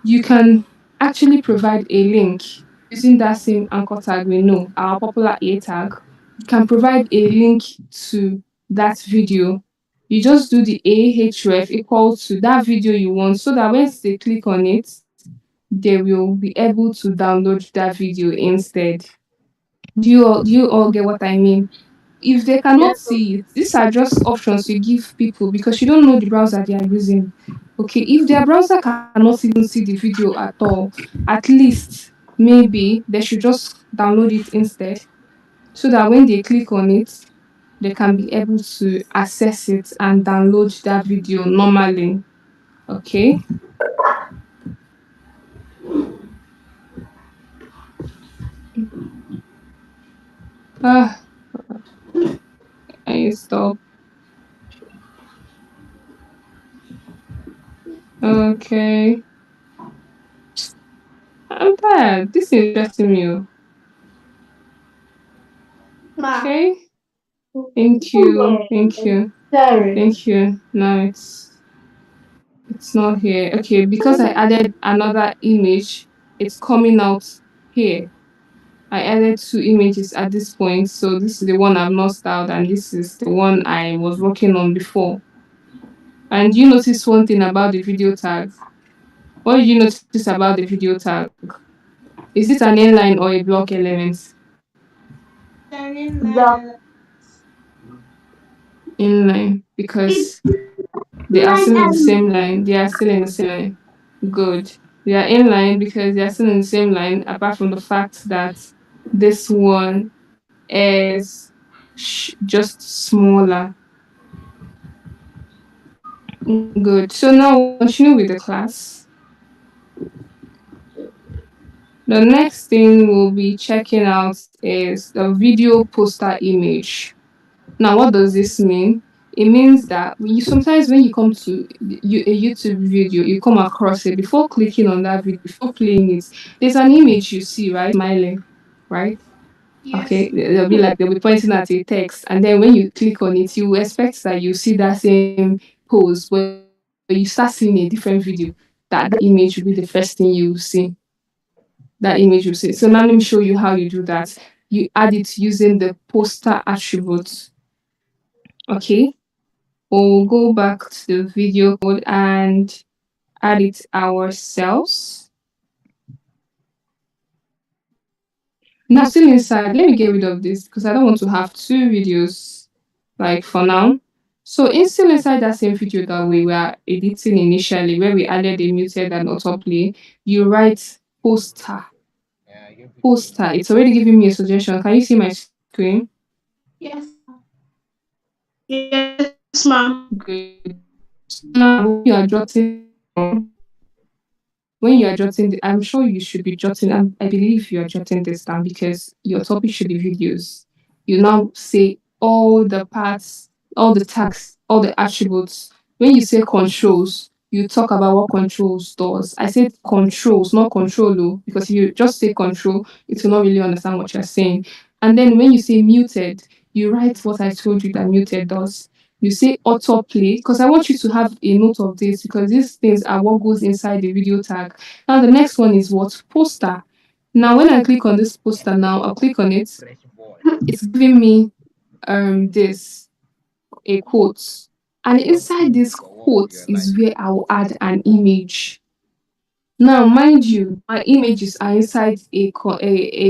you can actually provide a link using that same anchor tag we know, our popular A tag. You can provide a link to that video. You just do the ahref equal to that video you want so that once they click on it, they will be able to download that video instead. Do you all get what I mean? If they cannot see it, these are just options you give people because you don't know the browser they are using. Okay, if their browser cannot even see the video at all, at least maybe they should just download it instead so that when they click on it, they can be able to access it and download that video normally. Okay. Ah, I stop. Okay. I'm tired. This is interesting me. Ma. Okay. Thank you. Thank you. Sorry. Thank you. No, it's not here. Okay, because I added another image, it's coming out here. I added two images at this point. So this is the one I've not styled and this is the one I was working on before. And you notice one thing about the video tag. What did you notice about the video tag? Is it an inline or a block element? Block. Inline, because they are still in the same line. They are still in the same line. Good. They are in line because they are still in the same line, apart from the fact that this one is just smaller. Good. So now we'll continue with the class. The next thing we'll be checking out is the video poster image. Now, what does this mean? It means that sometimes when you come to a YouTube video, you come across it before clicking on that video, before playing it, there's an image you see, right? Smiling, right? Okay, they'll be pointing at a text, and then when you click on it, you expect that you see that same pose, but you start seeing a different video. That image will be the first thing you see. That image you see. So now let me show you how you do that. You add it using the poster attribute. Okay, we'll go back to the video code and add it ourselves. Now, still inside, let me get rid of this because I don't want to have two videos like for now. So still inside that same video that we were editing initially, where we added a muted and autoplay, you write poster. Poster. It's already giving me a suggestion. Can you see my screen? Yes. Yes, ma'am. Good. Now, when you are jotting, I'm sure you should be jotting, and I believe you are jotting this down because your topic should be videos. You now say all the parts, all the tags, all the attributes. When you say controls, you talk about what controls does. I said controls, not control, because if you just say control, it will not really understand what you're saying. And then when you say muted, you write what I told you that muted does. You say autoplay because I want you to have a note of this because these things are what goes inside the video tag. Now the next one is what? Poster. Now when I click on this poster now, I'll click on it. It's giving me this a quote. And inside this quote is where I'll add an image. Now, mind you, my images are inside a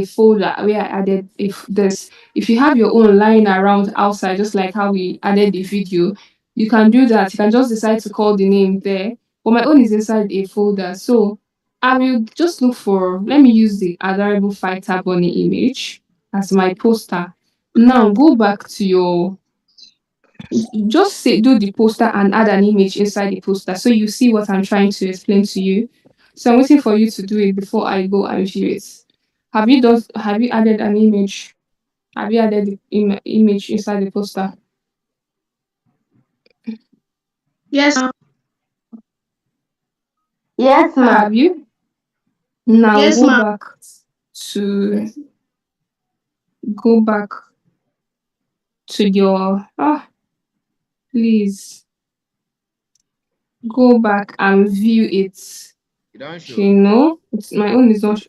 folder where I added this. If you have your own lying around outside, just like how we added the video, you can do that. You can just decide to call the name there. But my own is inside a folder. So I will just look for, let me use the adorable fighter bunny image as my poster. Now go back to your, just say, do the poster and add an image inside the poster so you see what I'm trying to explain to you. So I'm waiting for you to do it before I go and view it. Have you added an image? Have you added the image inside the poster? Yes, ma'am. Yes, ma'am. Have you? Now Yes, go ma'am. back to go back to your Please go back and view it. You don't show. Okay, no, it's my own is not.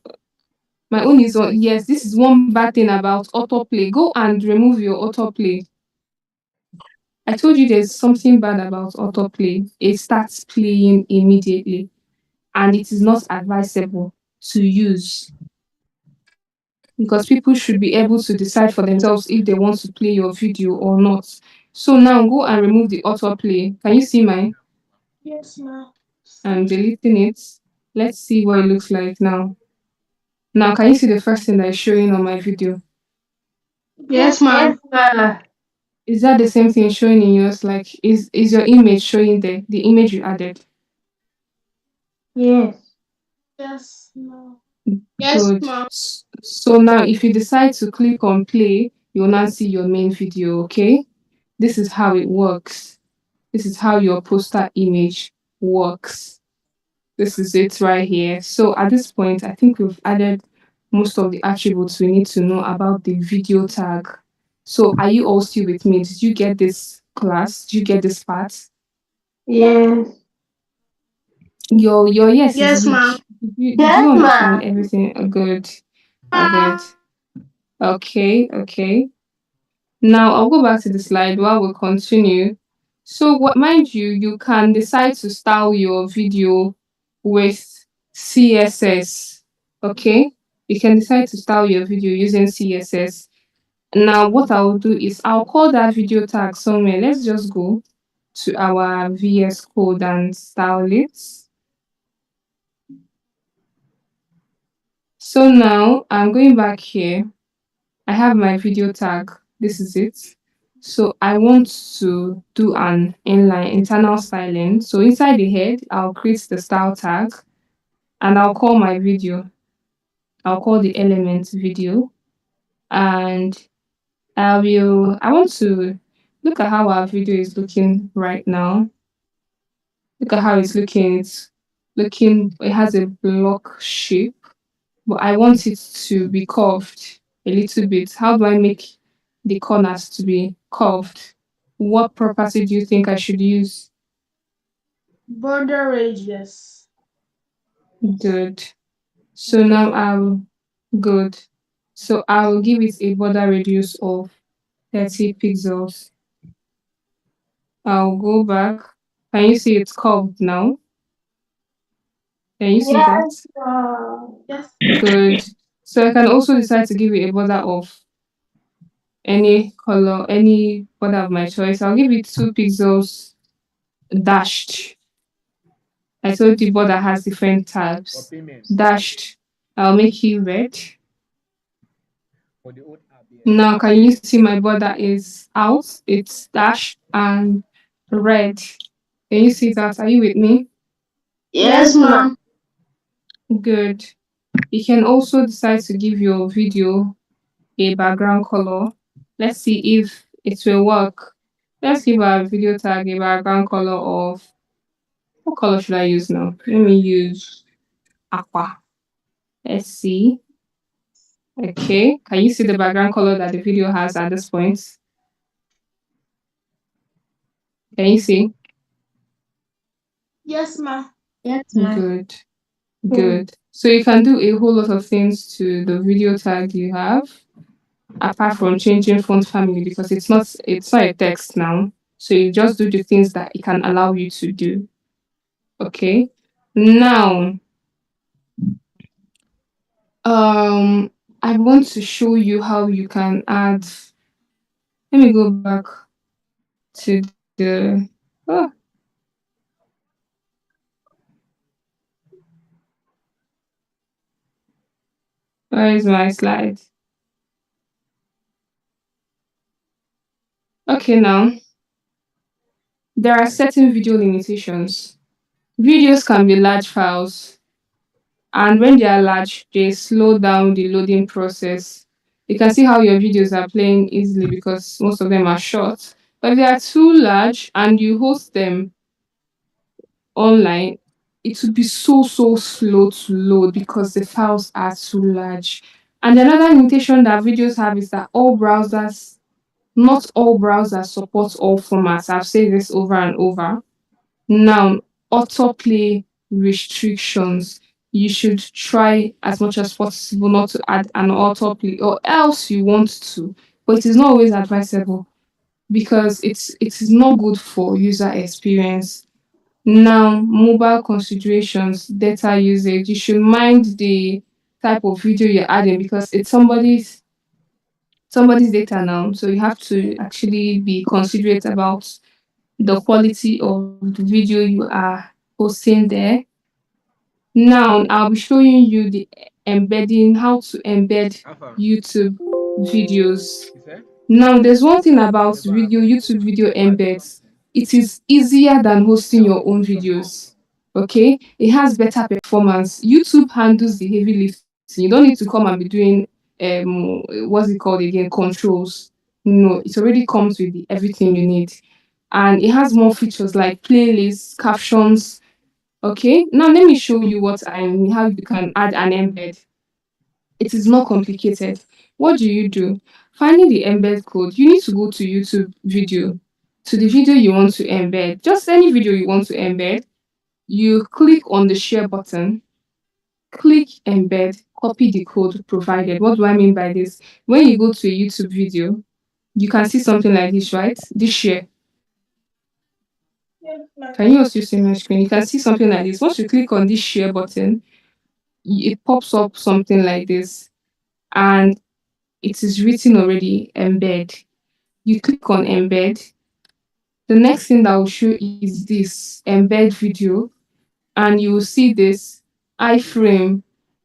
My own is on. Yes, this is one bad thing about autoplay. Go and remove your autoplay. I told you there's something bad about autoplay. It starts playing immediately, and it is not advisable to use because people should be able to decide for themselves if they want to play your video or not. So now go and remove the autoplay. Can you see mine? Yes, ma. I'm deleting it. Let's see what it looks like now. Now, can you see the first thing that is showing on my video? Yes, ma. Is that the same thing showing in yours? Like, is your image showing there? The image you added? Yes. Yes, ma. Yes, Good. ma'am. So now, if you decide to click on play, you'll now see your main video, okay? This is how it works. This is how your poster image works. This is it right here. So at this point, I think we've added most of the attributes we need to know about the video tag. So are you all still with me? Did you get this class? Did you get this part? Yes. Your yes is Yes, weak. ma'am. Did you Yes, understand ma'am. everything? Good. Good. Okay. Now I'll go back to the slide while we continue. So what mind you, you can decide to style your video with CSS. Okay? You can decide to style your video using CSS. Now what I'll do is I'll call that video tag somewhere. Let's just go to our VS Code and style it. So now I'm going back here. I have my video tag. This is it. So I want to do an inline internal styling. So inside the head, I'll create the style tag and I'll call my video. I'll call the element video. And I want to look at how our video is looking right now. Look at how it's looking. It has a block shape, but I want it to be curved a little bit. How do I make the corners to be curved? What property do you think I should use? Border radius. Good. So now good. So I'll give it a border radius of 30 pixels. I'll go back. Can you see it's curved now? Can you see that? Yes. Good. So I can also decide to give it a border of any color, any border of my choice. I'll give it 2 pixels dashed. I told you border has different types. For payment. Dashed. I'll make it red. For the old app, yes. Now can you see my border is out? It's dashed and red. Can you see that? Are you with me? Yes, ma'am. Good. You can also decide to give your video a background color. Let's see if it will work. Let's give our video tag a background color of, what color should I use now? Let me use aqua. Let's see. Okay. Can you see the background color that the video has at this point? Can you see? Yes, ma'am. Yes, Good. Good. So you can do a whole lot of things to the video tag you have, apart from changing font family because it's not a text now. So you just do the things that it can allow you to do. Okay. Now, I want to show you how you can add. Let me go back to the. Oh, where is my slide? Okay, now there are certain video limitations. Videos can be large files, and when they are large, they slow down the loading process. You can see how your videos are playing easily because most of them are short. But if they are too large and you host them online, it would be so slow to load because the files are too large. And another limitation that videos have is that all browsers not all browsers support all formats. I've said this over and over. Now, autoplay restrictions. You should try as much as possible not to add an autoplay, or else you want to, but it is not always advisable because it is not good for user experience. Now, mobile considerations, data usage. You should mind the type of video you're adding because it's somebody's data now. So you have to actually be considerate about the quality of the video you are posting there. Now, I'll be showing you the embedding, how to embed Alpha, YouTube videos. you said? Now, there's one thing about YouTube video embeds. It is easier than hosting your own videos. Okay, it has better performance. YouTube handles the heavy lifting. You don't need to come and be doing what's it called again? Controls. No, it already comes with everything you need, and it has more features like playlists, captions. Okay, now let me show you how you can add an embed. It is not complicated. What do? Finding the embed code, you need to go to YouTube video, to the video you want to embed. Just any video you want to embed, you click on the share button, click embed, copy the code provided. What do I mean by this? When you go to a YouTube video, you can see something like this, right? This share. Can you also see my screen? You can see something like this. Once you click on this share button, it pops up something like this, and it is written already embed. You click on embed. The next thing that will show is this embed video, and you will see this iframe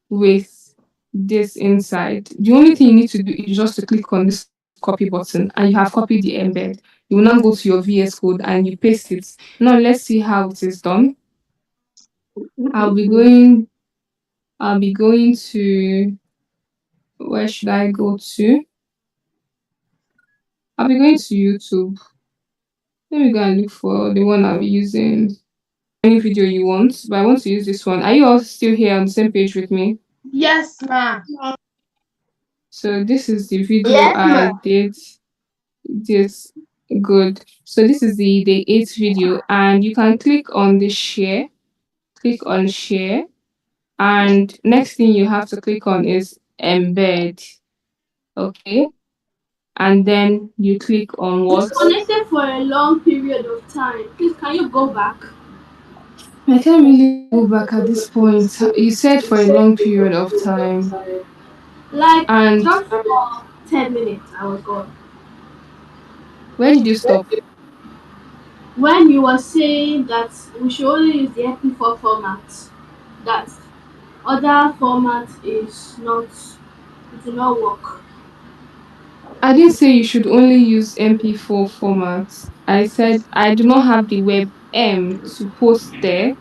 with this inside. The only thing you need to do is just to click on this copy button, and you have copied the embed. You will now go to your VS Code and you paste it. Now let's see how it is done. I'll be going to, where should I go to? I'll be going to YouTube. Let me go and look for the one I'll be using. Any video you want, but I want to use this one. Are you all still here on the same page with me? Yes, ma. So this is the video Yes, I ma'am. did. This good. So this is the eighth video, and you can click on the share. Click on share, and next thing you have to click on is embed. Okay, and then you click on what? It's connected for a long period of time. Please, can you go back? I can't really go back at this point. You said for a long period of time, Like and just for 10 minutes, I was gone. where did you stop? When you were saying that we should only use the MP4 format, that other format is not, it will not work. I didn't say you should only use MP4 formats. I said I do not have the WebM to post there.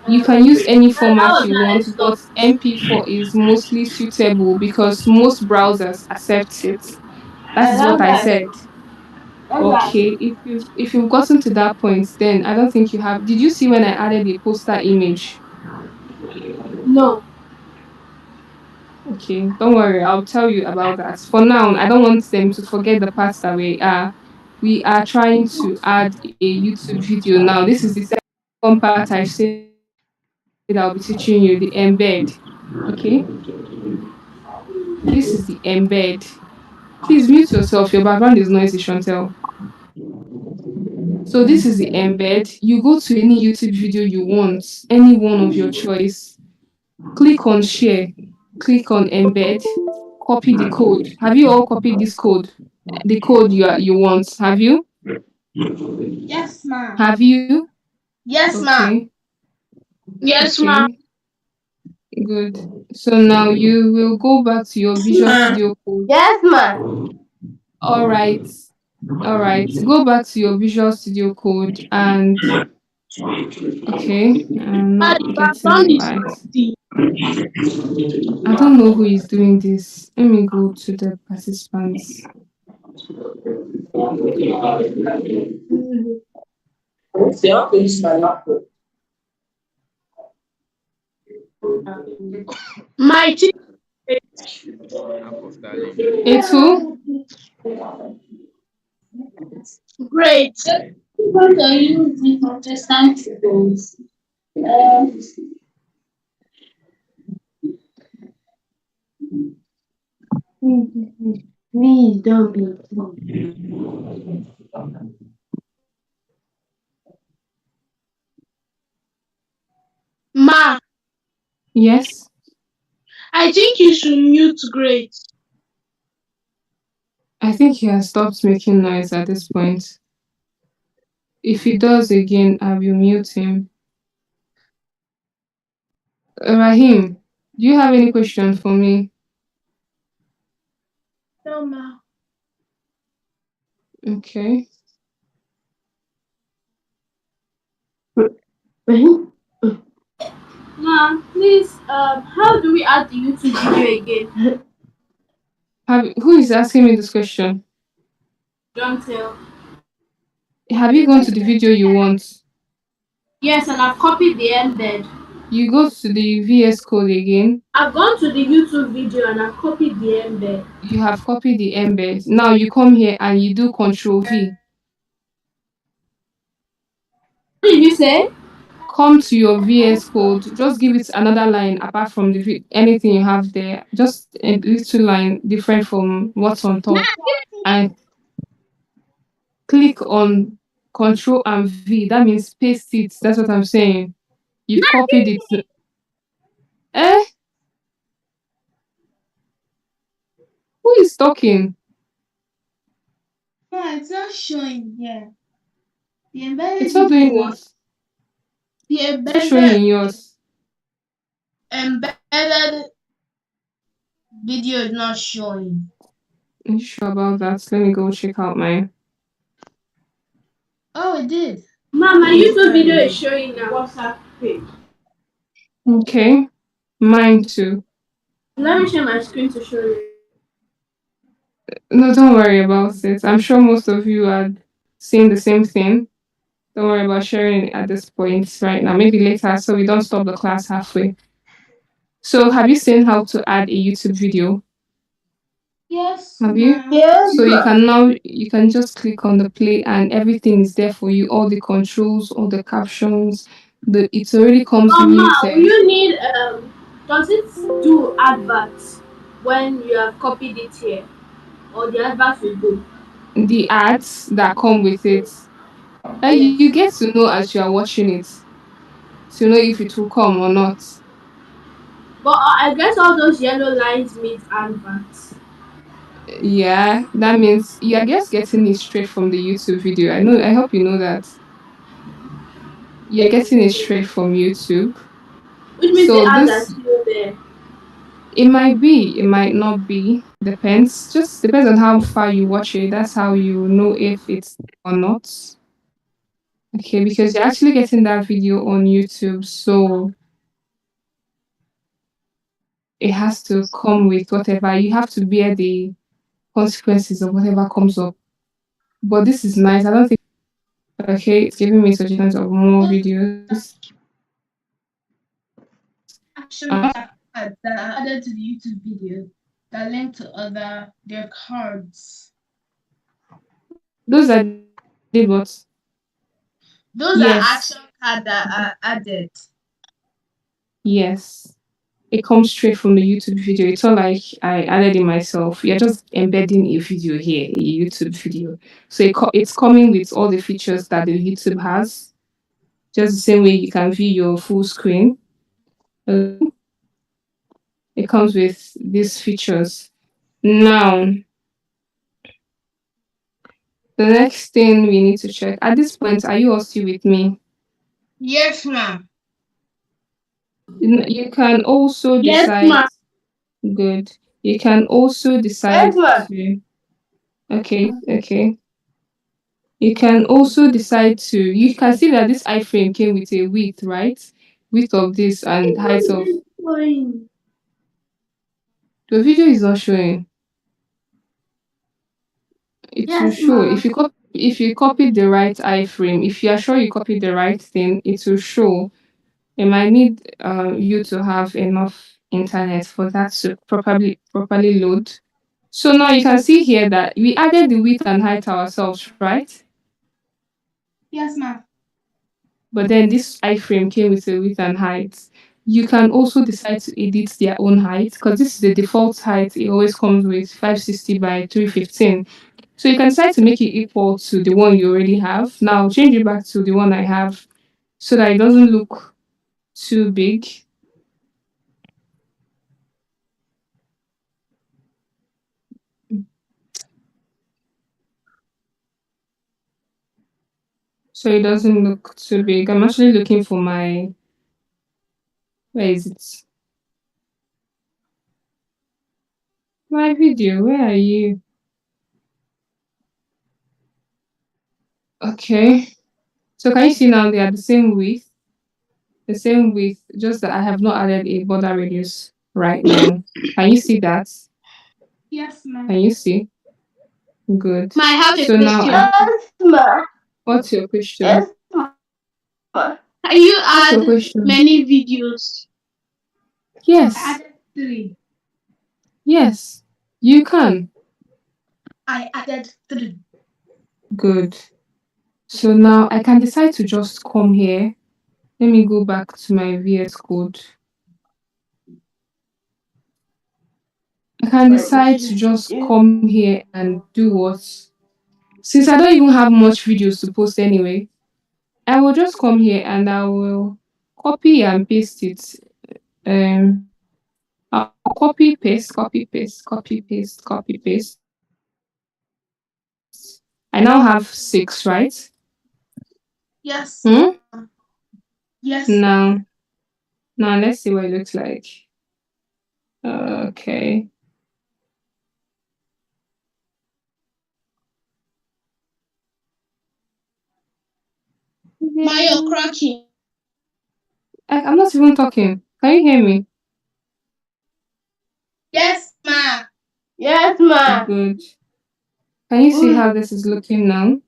You can use any format How was you I want, but stop? MP4 is mostly suitable because most browsers accept it. That is what That's I why. said. That's why. Okay, if you've gotten to that point, then I don't think you have. Did you see when I added the poster image? No. Okay, don't worry, I'll tell you about that. For now, I don't want them to forget the parts that we are trying to add a YouTube video now. This is the second part I said I'll be teaching you, the embed. Okay, this is the embed. Please mute yourself. Your background is noisy, Chantel. So this is the embed. You go to any YouTube video you want, any one of your choice. Click on share. Click on embed. Copy the code. Have you all copied this code? The code you want. Have you? Yes, ma. Have you? Yes, ma. Okay. Yes, ma'am. Okay. Good. So now you will go back to your Visual Studio Code. Yes, ma'am. All right. All right. Go back to your Visual Studio Code and okay. I'm not getting it right. I don't know who is doing this. Let me go to the participants. My team. Apple Starling. It's who? Great. People can use the contestant tools. Please don't be. Ma, Yes, I think you should mute Great. I think he has stopped making noise at this point. If he does again, I will mute him. Rahim, do you have any question for me? No, ma. Okay. Ma, please, how do we add the YouTube video again? Who is asking me this question? Don't tell. Have you gone to the video you want? Yes, and I've copied the embed. You go to the VS Code again. I've gone to the YouTube video and I've copied the embed. You have copied the embed. Now you come here and you do Control V. What did you say? Come to your VS Code. Just give it another line apart from anything you have there. Just a little line different from what's on top. And click on Control and V. That means paste it. That's what I'm saying. You've copied it. Eh? Who is talking? No, it's not showing here. The embedded It's not doing video, what? the It's not showing in yours. embedded video is not showing. Are you sure about that? Let me go check out mine. Oh, it did. Ma, my YouTube video is showing now. WhatsApp page. Okay. Mine too. Let me share my screen to show you. No, don't worry about it. I'm sure most of you are seeing the same thing. Don't worry about sharing it at this point right now. Maybe later so we don't stop the class halfway. So have you seen how to add a YouTube video? Yes. Have you? ma'am. Yes. So you can just click on the play and everything is there for you. All the controls, all the captions. It already comes Ma, muted. you need does it do adverts when you have copied it here? Or the adverts will go? The ads that come with it. You get to know as you are watching it to know if it will come or not. But I guess all those yellow lines mean adverts. Yeah, that means you're just getting it straight from the YouTube video. I hope you know that. You're getting it straight from YouTube. Which means the So ads are this still there. it might be, it might not be. Depends. Just depends on how far you watch it. That's how you know if it's or not. Okay, because you're actually getting that video on YouTube, so it has to come with whatever. You have to bear the consequences of whatever comes up. But this is nice. I don't think. Okay, it's giving me suggestions of more videos. Action ads that are added to the YouTube video that link to their cards. Those are did what? Those Yes. are action cards that are added. Yes. It comes straight from the YouTube video. It's not like I added it myself. You're just embedding a video here, a YouTube video. So it's coming with all the features that the YouTube has. Just the same way you can view your full screen. It comes with these features. Now, the next thing we need to check. At this point, are you all still with me? Yes, ma'am. You can also Yes, decide. ma'am. Good. You can also decide Yes, ma'am. to. Okay. You can also decide to. You can see that this iframe came with a width, right? Width of this and height of. The video is not showing. It will Yes, show ma'am. if you copy the right iframe. If you are sure you copied the right thing, it will show. It might need you to have enough internet for that to properly load So now you can see here that we added the width and height ourselves, right? Yes, ma'am. But then this iframe came with a width and height. You can also decide to edit their own height because this is the default height. It always comes with 560 by 315. So you can decide to make it equal to the one you already have. Now change it back to the one I have so that it doesn't look too big. So it doesn't look too big. I'm actually looking for my, where is it? My video, where are you? Okay. So can you see now they are the same width? The same width, just that I have not added a border radius right now. Can you see that? Yes, ma'am. Can you see? Good. Ma, I have a So now question. Yes, ma. what's your question? Yes, ma. Can you What's your add question? many videos? Yes. I added 3. Yes. You can. I added 3. Good. So now I can decide to just come here. Let me go back to my VS Code. I can decide to just come here and do what? Since I don't even have much videos to post anyway, I will just come here and I will copy and paste it. I'll copy, paste, copy, paste, copy, paste, copy, paste. I now have 6, right? Yes. Hmm? Yes. Now let's see what it looks like. Okay. Ma, you're cracking. I'm not even talking. Can you hear me? Yes, ma. Yes, ma. Good. Can you see how this is looking now?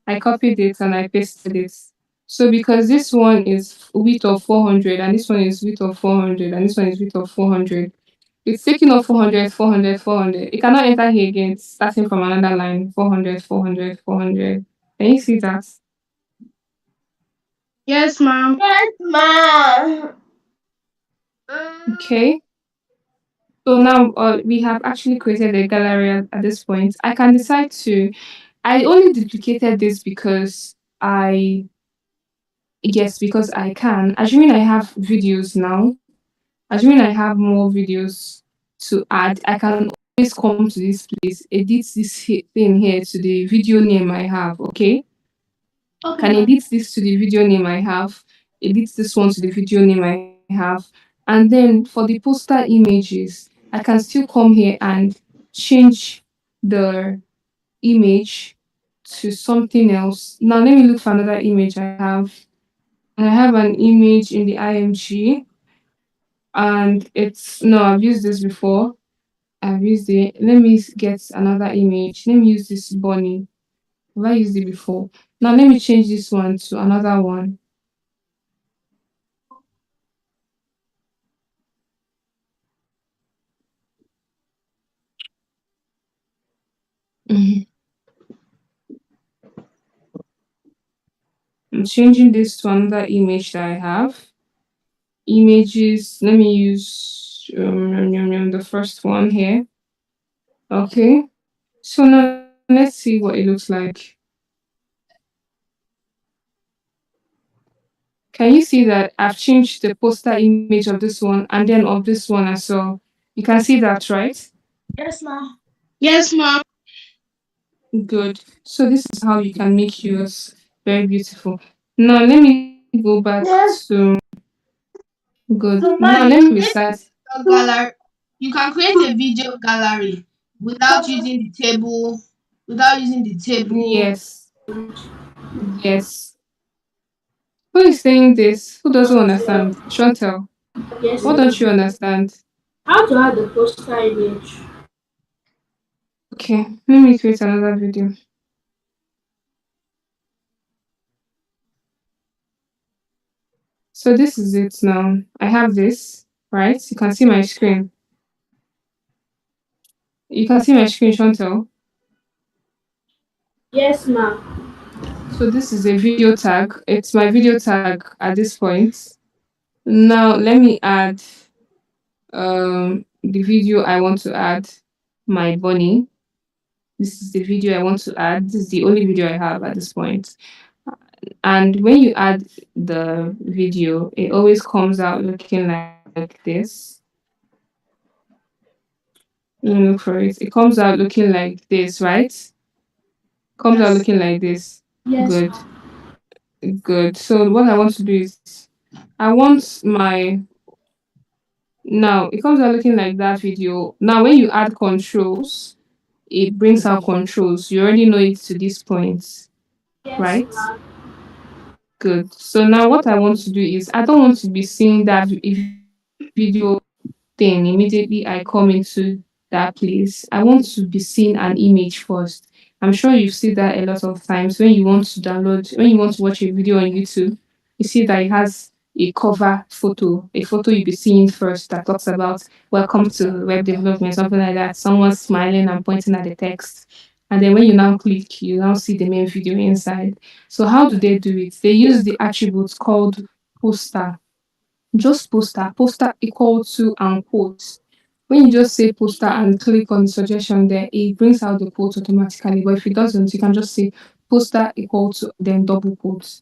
I copied it and I pasted it. So because this one is width of 400 and this one is width of 400 and this one is width of 400, it's taking off 400, 400, 400. It cannot enter here again, starting from another line, 400, 400, 400. Can you see that? Yes, ma'am. Yes, ma. Okay. So now we have actually created a gallery at this point. I can decide to, I only duplicated this because because I can. Assuming I have videos now, assuming I have more videos to add, I can always come to this place, edit this thing here to the video name I have, okay? Okay, Can ma'am. edit this to the video name I have, edit this one to the video name I have, and then for the poster images, I can still come here and change the image to something else. Now let me look for another image I have. I have an image in the IMG and it's no, I've used this before. I've used it. Let me get another image. Let me use this bunny. Have I used it before? Now let me change this one to another one. Mhm. I'm changing this to another image that I have. Images. Let me use the first one here. Okay. So now let's see what it looks like. Can you see that I've changed the poster image of this one and then of this one as well? You can see that, right? Yes, ma. Yes, ma'am. Good. So this is how you can make yours very beautiful. Now let me go back Yes, to good. So, ma, Now you let me can create restart. a gallery. You can create a video gallery without using the table. Without using the table. Yes. Yes. Who is saying this? Who doesn't understand? Chantel, Yes, what don't you ma'am. understand? How to add the poster image? Okay, let me create another video. So this is it now. I have this, right? You can see my screen. You can see my screen, Chantel. Yes, ma'am. So this is a video tag. It's my video tag at this point. Now let me add the video I want to add, my bunny. This is the video I want to add. This is the only video I have at this point. And when you add the video, it always comes out looking like this. Let me look for it. It comes out looking like this, right? Comes out looking like this. Yes, Good. ma'am. Good. So what I want to do is I want my now it comes out looking like that video. Now when you add controls, it brings out controls. You already know it to this point, Yes, right? ma'am. Good. So now what I want to do is I don't want to be seeing that video thing immediately I come into that place. I want to be seeing an image first. I'm sure you see that a lot of times when you want to download, when you want to watch a video on YouTube, you see that it has a cover photo, a photo you'll be seeing first that talks about welcome to web development, something like that. Someone smiling and pointing at the text. And then when you now click, you now see the main video inside. So how do they do it? They use the attributes called poster, just poster, poster equal to and quote. When you just say poster and click on the suggestion there, it brings out the quote automatically. But if it doesn't, you can just say poster equal to then double quote.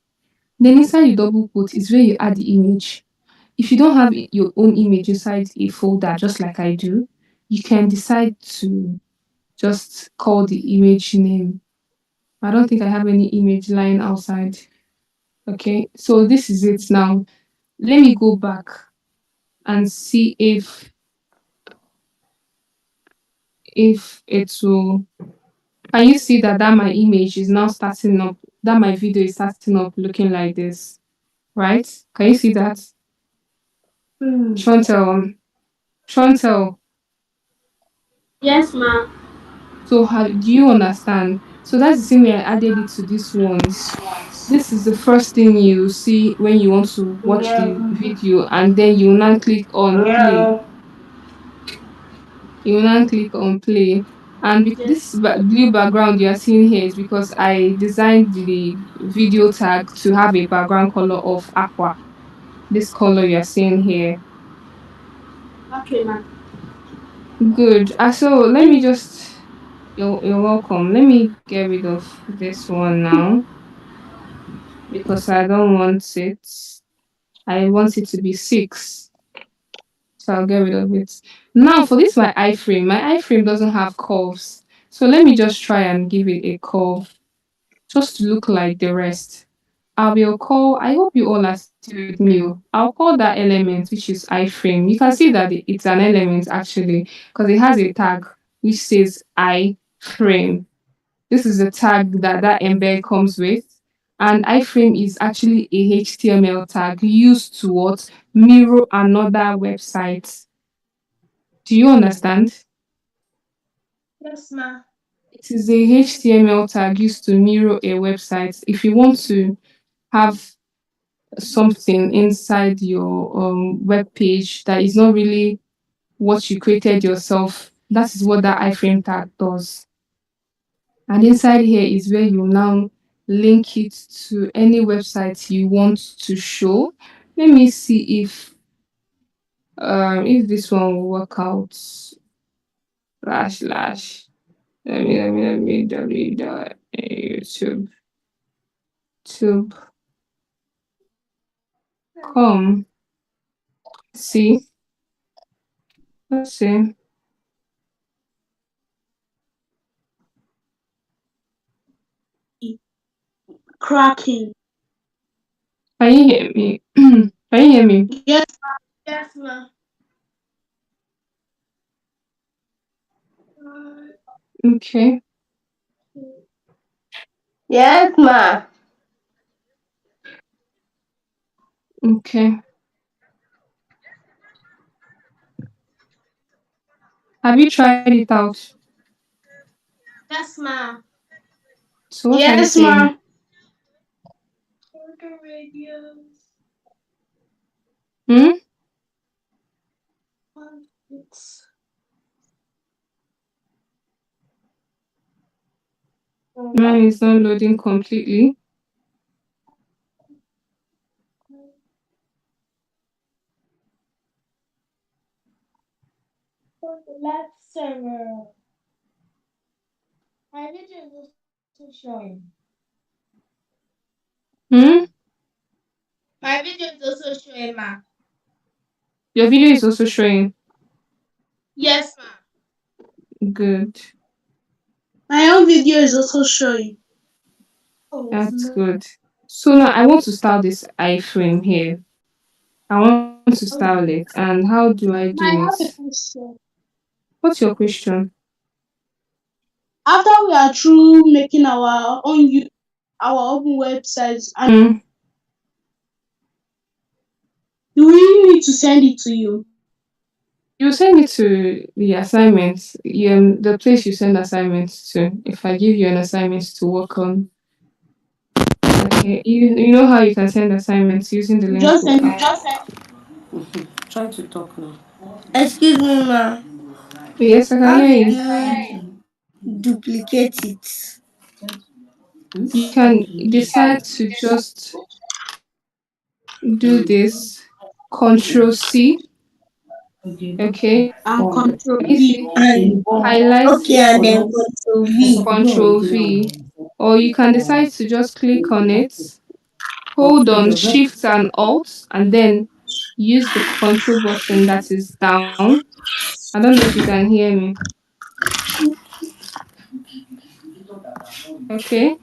Then inside the double quote is where you add the image. If you don't have your own image inside a folder, just like I do, you can decide to just call the image name. I don't think I have any image lying outside. Okay, so this is it now. Let me go back and see if it will. Can you see that my image is now starting up, that my video is starting up looking like this, right? Can you see that? Chantel, Chantel. Yes, ma'am. So how do you understand? So that's the same way I added it to this one. This is the first thing you see when you want to watch the video, and then you now click on play. You will now click on play. And Yes. this blue background you are seeing here is because I designed the video tag to have a background color of aqua. This color you are seeing here. Okay, ma'am. Good. So let me just, you're welcome. Let me get rid of this one now because I don't want it. I want it to be 6. So I'll get rid of it. Now for this my iframe doesn't have curves. So let me just try and give it a curve just to look like the rest. I hope you all are still with me. I'll call that element, which is iframe. You can see that it's an element actually, because it has a tag which says iframe. This is the tag that embed comes with. And iframe is actually a HTML tag used to what? Mirror another website. Do you understand? Yes, ma'am. It is a HTML tag used to mirror a website. If you want to have something inside your web page that is not really what you created yourself, that is what that iframe tag does. And inside here is where you now link it to any website you want to show. Let me see if this one will work out. Slash slash. Let me YouTube tube.com. See, let's see. Cracking. Can you hear me? Can you hear me? Yes, ma'am. Yes, ma'am. Okay. Yes, ma. Okay. Have you tried it out? Yes, ma'am. So what are you Yes, saying? ma'am. Order radios. Hmm? It's Mine is not loading completely. Left server. My video is also showing. Hmm? My video is also showing, ma. Your video is also showing. Yes, ma. Good. My own video is also showing. That's good. So now I want to style this iframe here. I want to style it. And how do I do I have a it? question. What's your question? After we are through making our own websites, and Hmm. do we need to send it to you? You send it to the assignments, the place you send assignments to. If I give you an assignment to work on, okay, you know how you can send assignments using the link. Just send it. Try to talk now. Excuse me, ma. Yes, I can How hear do you. you duplicate it? You can decide to just do this. Control C. Okay. And control Can you V. see? And Highlight okay, and then control V. Control V. Or you can decide to just click on it, hold on Shift and Alt, and then use the control button that is down. I don't know if you can hear me. Okay.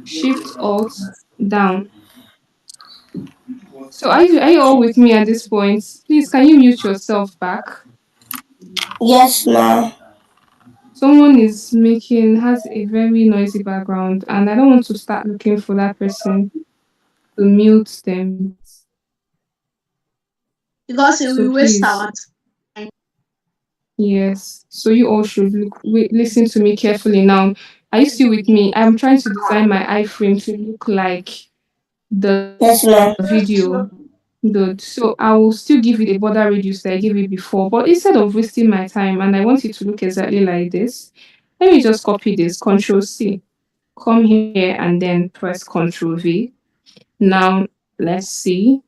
Shift Alt down. So are you all with me at this point? Please can you mute yourself back? Yes, ma. Someone has a very noisy background and I don't want to start looking for that person to mute them. Because it So will waste please. our time. Yes. So you all should listen to me carefully now. Are you still with me? I'm trying to design my iframe to look like the Yes, ma. video. Good. So I will still give it a border radius that I gave it before, but instead of wasting my time and I want it to look exactly like this, let me just copy this, Control C. Come here and then press Control V. Now let's see.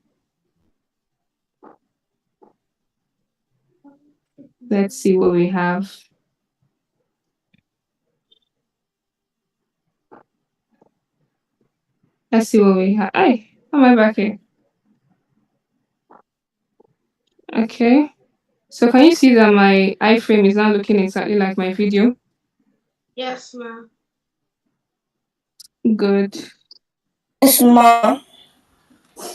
Let's see what we have. Let's see what we have. Hey, how am I back here? Okay. So can you see that my iframe is now looking exactly like my video? Yes, ma. Good. Yes, ma.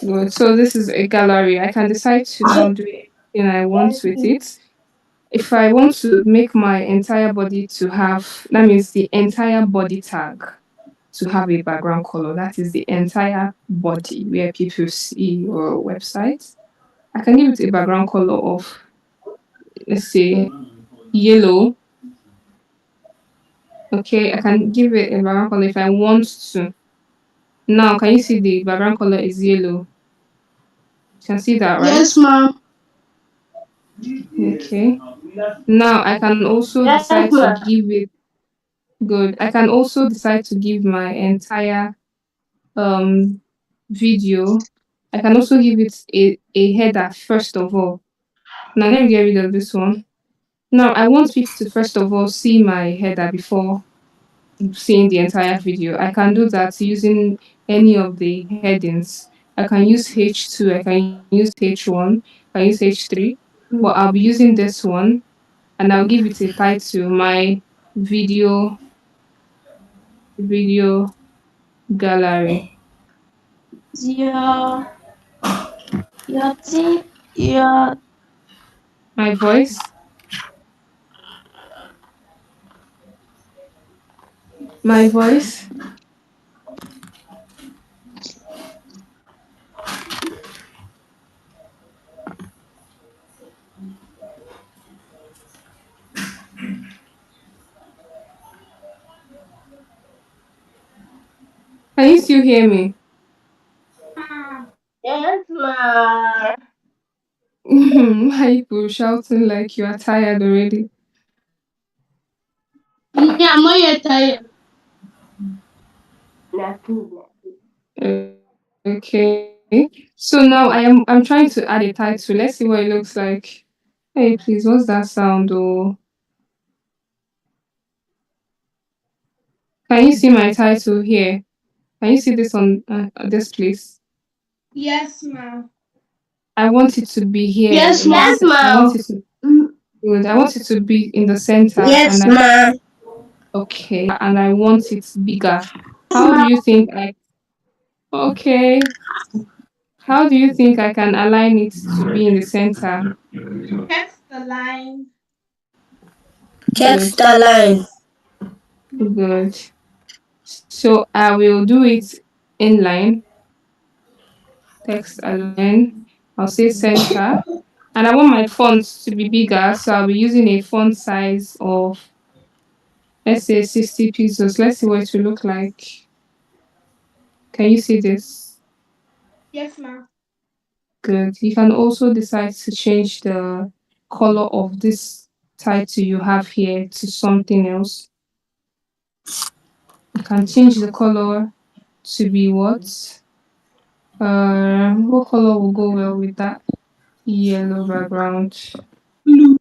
Good. So this is a gallery. I can decide to now do anything I want with it. If I want to make my entire body to have, that means the entire body tag to have a background color. That is the entire body where people see your website. I can give it a background color of, let's say, yellow. Okay, I can give it a background color if I want to. Now, can you see the background color is yellow? You can see that, right? Yes, ma'am. Okay. Now, I can also Yes, decide to ma. give it good. I can also decide to give my entire um video. I can also give it a header first of all. Now, let me get rid of this one. Now, I want people to first of all see my header before seeing the entire video. I can do that using any of the headings. I can use H2, I can use H1, I can use H3, but I'll be using this one and I'll give it a title, my video gallery. Your thing, your My voice, my voice. Can you still hear me? Yes, ma. Why are you shouting like you are tired already? Me, I'm not yet tired. Okay. So now I'm trying to add a title. Let's see what it looks like. Hey, please, what's that sound? Oh, can you see my title here? Can you see this on this place? Yes, ma'am. I want it to be here. Yes, in the ma'am. I want it to good. I want it to be in the center, Yes, and ma. okay, and I want it bigger. How do you think I? Okay. How do you think I can align it to be in the center? Text the line. Text Good. the line. Good. So I will do it inline, text align. I'll say center. And I want my font to be bigger, so I'll be using a font size of, let's say, 60 pixels. Let's see what it will look like. Can you see this? Yes, ma'am. Good. You can also decide to change the color of this title you have here to something else. You can change the color to be what? What color will go well with that? Yellow background. Blue.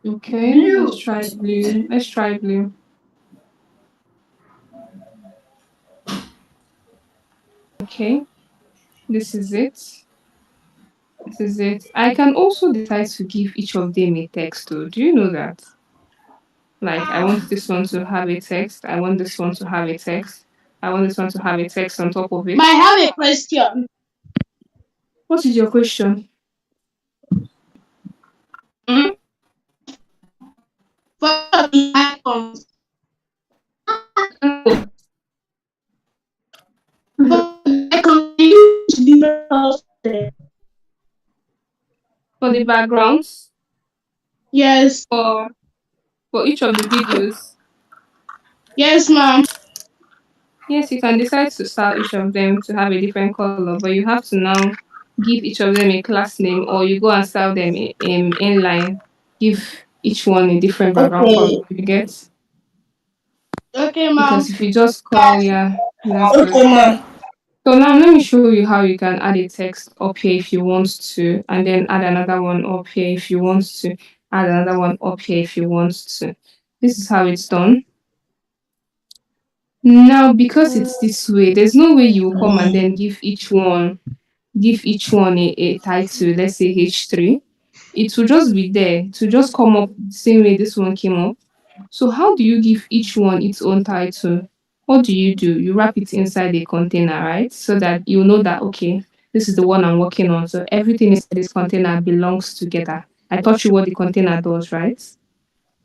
Okay, let's try blue. Let's try blue. Okay, this is it. This is it. I can also decide to give each of them a text though. Do you know that? Like, I want this one to have a text. I want this one to have a text. I want this one to have a text on top of it. I have a question. What is your question? Hmm? For the icons. For the icons, you use different colors there. For the backgrounds, Yes. for each of the videos. Yes, ma'am. Yes, you can decide to style each of them to have a different color, but you have to now give each of them a class name, or you go and style them in inline. Give each one a different background color. Okay. You get? Okay, ma'am. Because if you just call, yeah, that's good. Okay, ma. So now let me show you how you can add a text up here if you want to, and then add another one up here if you want to, add another one up here if you want to. This is how it's done. Now, because it's this way, there's no way you will come and then give each one a title, let's say H3. It will just be there. It will just come up the same way this one came up. So how do you give each one its own title? What do? You wrap it inside a container, right? So that you know that, okay, this is the one I'm working on. So everything inside this container belongs together. I taught you what the container does, right?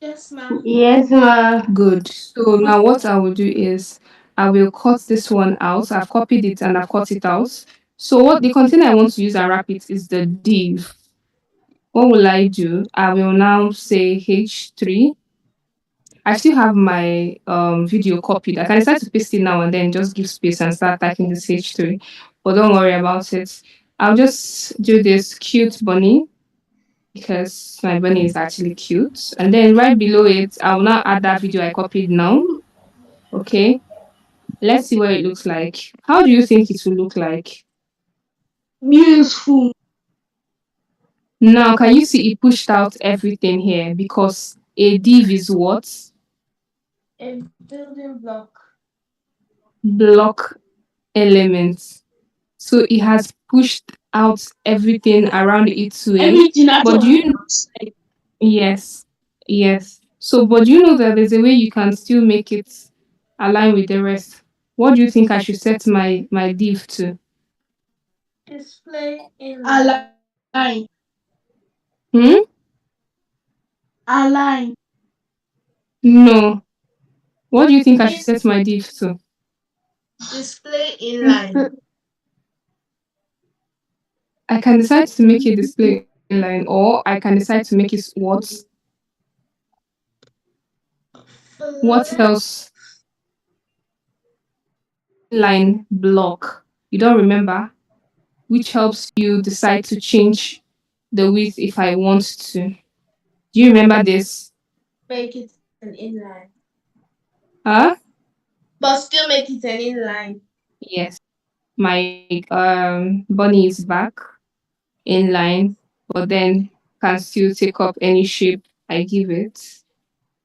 Yes, ma'am. Yes, ma. Good. So now what I will do is I will cut this one out. I've copied it and I've cut it out. So what the container I want to use and wrap it is the div. What will I do? I will now say H3. I still have my video copied. I can decide to paste it now and then just give space and start typing this H3. But don't worry about it. I'll just do this cute bunny because my bunny is actually cute. And then right below it, I will now add that video I copied now. Okay. Let's see what it looks like. How do you think it will look like? Beautiful. Now, can you see it pushed out everything here? Because a div is what? A building block. Block elements. So it has pushed out everything around it too. Everything out But of do you know? Yes. Yes. So, but do you know that there's a way you can still make it align with the rest? What do you think I should set my div to? display in align. Hmm? Align. No. What do you think I should set my div to? Display inline. I can decide to make it display inline, or I can decide to make it what else? Line block. You don't remember? Which helps you decide to change the width if I want to. Do you remember this? Make it an inline. Huh? But still make it an inline. Yes. My bunny is back in line, but then can still take up any shape I give it.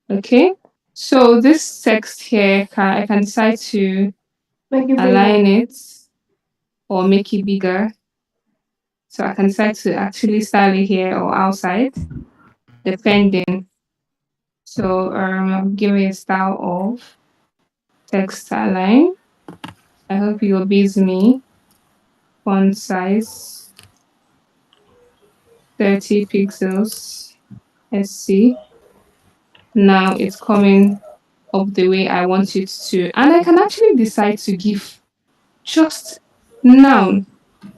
Okay. So this text here, I can decide to align it or make it bigger. So I can decide to actually style it here or outside, depending. So I'll give it a style of text align. I hope it obeys me. Font size 30 pixels. Let's see. Now it's coming up the way I want it to. And I can actually decide to give just noun.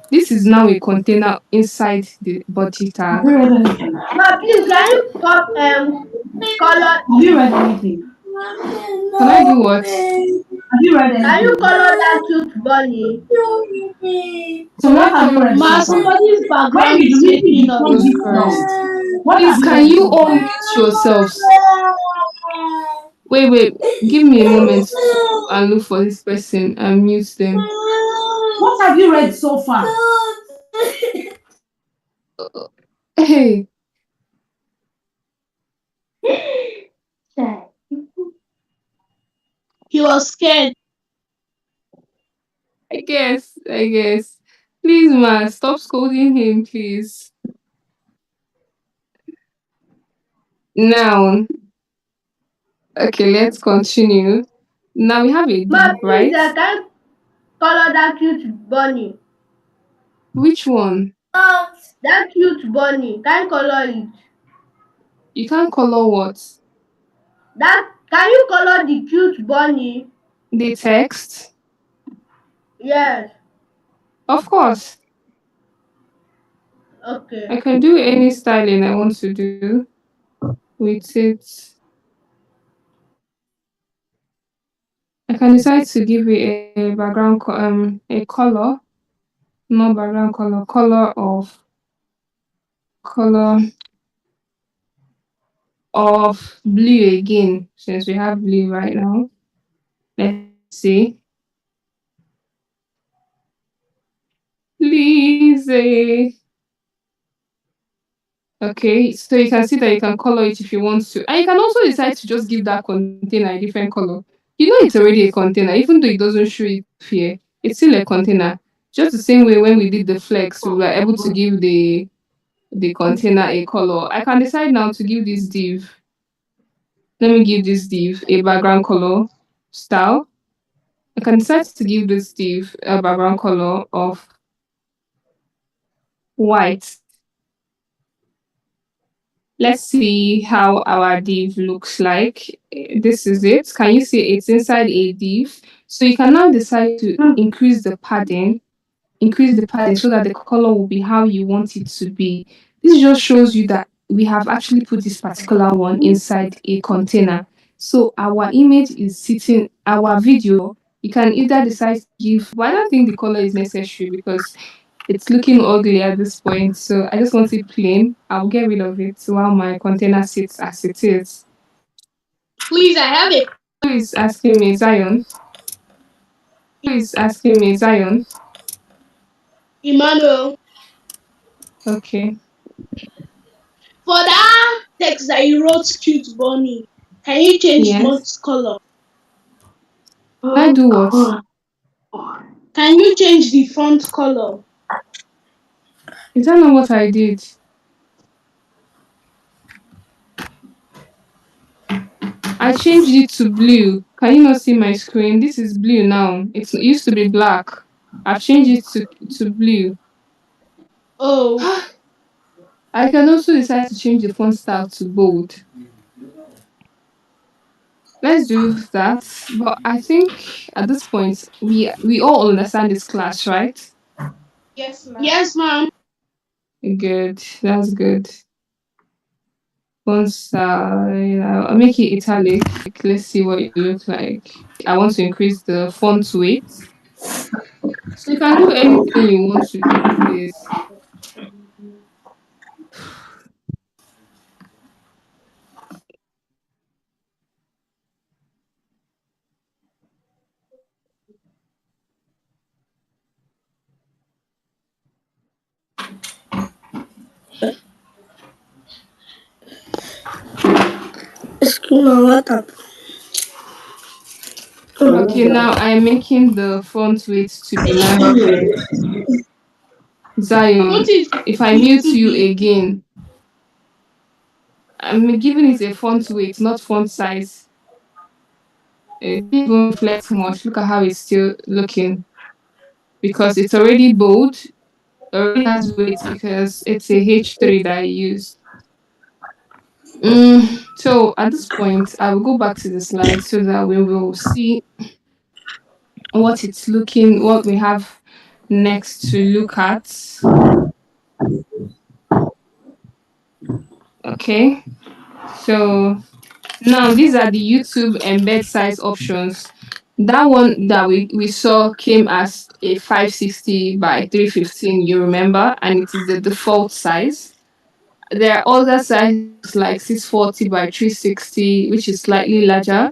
This is now a container inside the body tag. But please, can you color? Have you read anything? Can I do what? Have you read Can you anything? color that cute bunny? So what have you read Ma, so far? somebody's When background did is you read making the noise. Jesus project Christ. down? What Please, have you can read you so all far? mute yourselves? Wait, give me a moment and look for this person and mute them. What have you read so far? Hey, He was scared. I guess. Please, ma, stop scolding him, please. Now, okay, let's continue. Now we have a Ma, div, please, right? can you color that cute bunny? Which one? That cute bunny, can you color it? You can't color what? Can you color the cute bunny? The text? Yes. Of course. Okay. I can do any styling I want to do with it. I can decide to give it a background, a color, not background color, color of blue again, since we have blue right now. Let's see. Please. Okay, so you can see that you can color it if you want to. And you can also decide to just give that container a different color. You know it's already a container, even though it doesn't show it here. It's still a container. Just the same way when we did the flex, we were able to give the container a color. I can decide now to give this div. Let me give this div a background color style. I can decide to give this div a background color of white. Let's see how our div looks like. This is it. Can you see it's inside a div? So you can now decide to increase the padding so that the color will be how you want it to be. This just shows you that we have actually put this particular one inside a container. So our image is sitting, our video, you can either decide to give, but I don't think the color is necessary because it's looking ugly at this point. So I just want it plain. I'll get rid of it while my container sits as it is. Please, I have a Who is asking me, Zion? Emmanuel. Okay. For that text that you wrote, cute bunny, can you change Yes. font's color? I do what? Can you change the font color? Is that not what I did? I changed it to blue. Can you not see my screen? This is blue now. It used to be black. I've changed it to blue. Oh. I can also decide to change the font style to bold. Let's do that. But I think at this point, we all understand this class, right? Yes, ma'am. Yes, ma'am. Good. That's good. Font style. I'll make it italic. Let's see what it looks like. I want to increase the font weight. So you can do anything you want to do, please. Excuse me, what happened? Okay, now I'm making the font weight to be 900. What Zion, is if I it mute to you be? again, I'm giving it a font weight, not font size. It didn't reflect much. Look at how it's still looking because it's already bold. Already has weight because it's a H3 that I used. So at this point, I will go back to the slide so that we will see what it's looking, what we have next to look at. Okay, so now these are the YouTube embed size options. That one that we saw came as a 560 by 315, you remember, and it is the default size. There are other sizes like 640 by 360, which is slightly larger.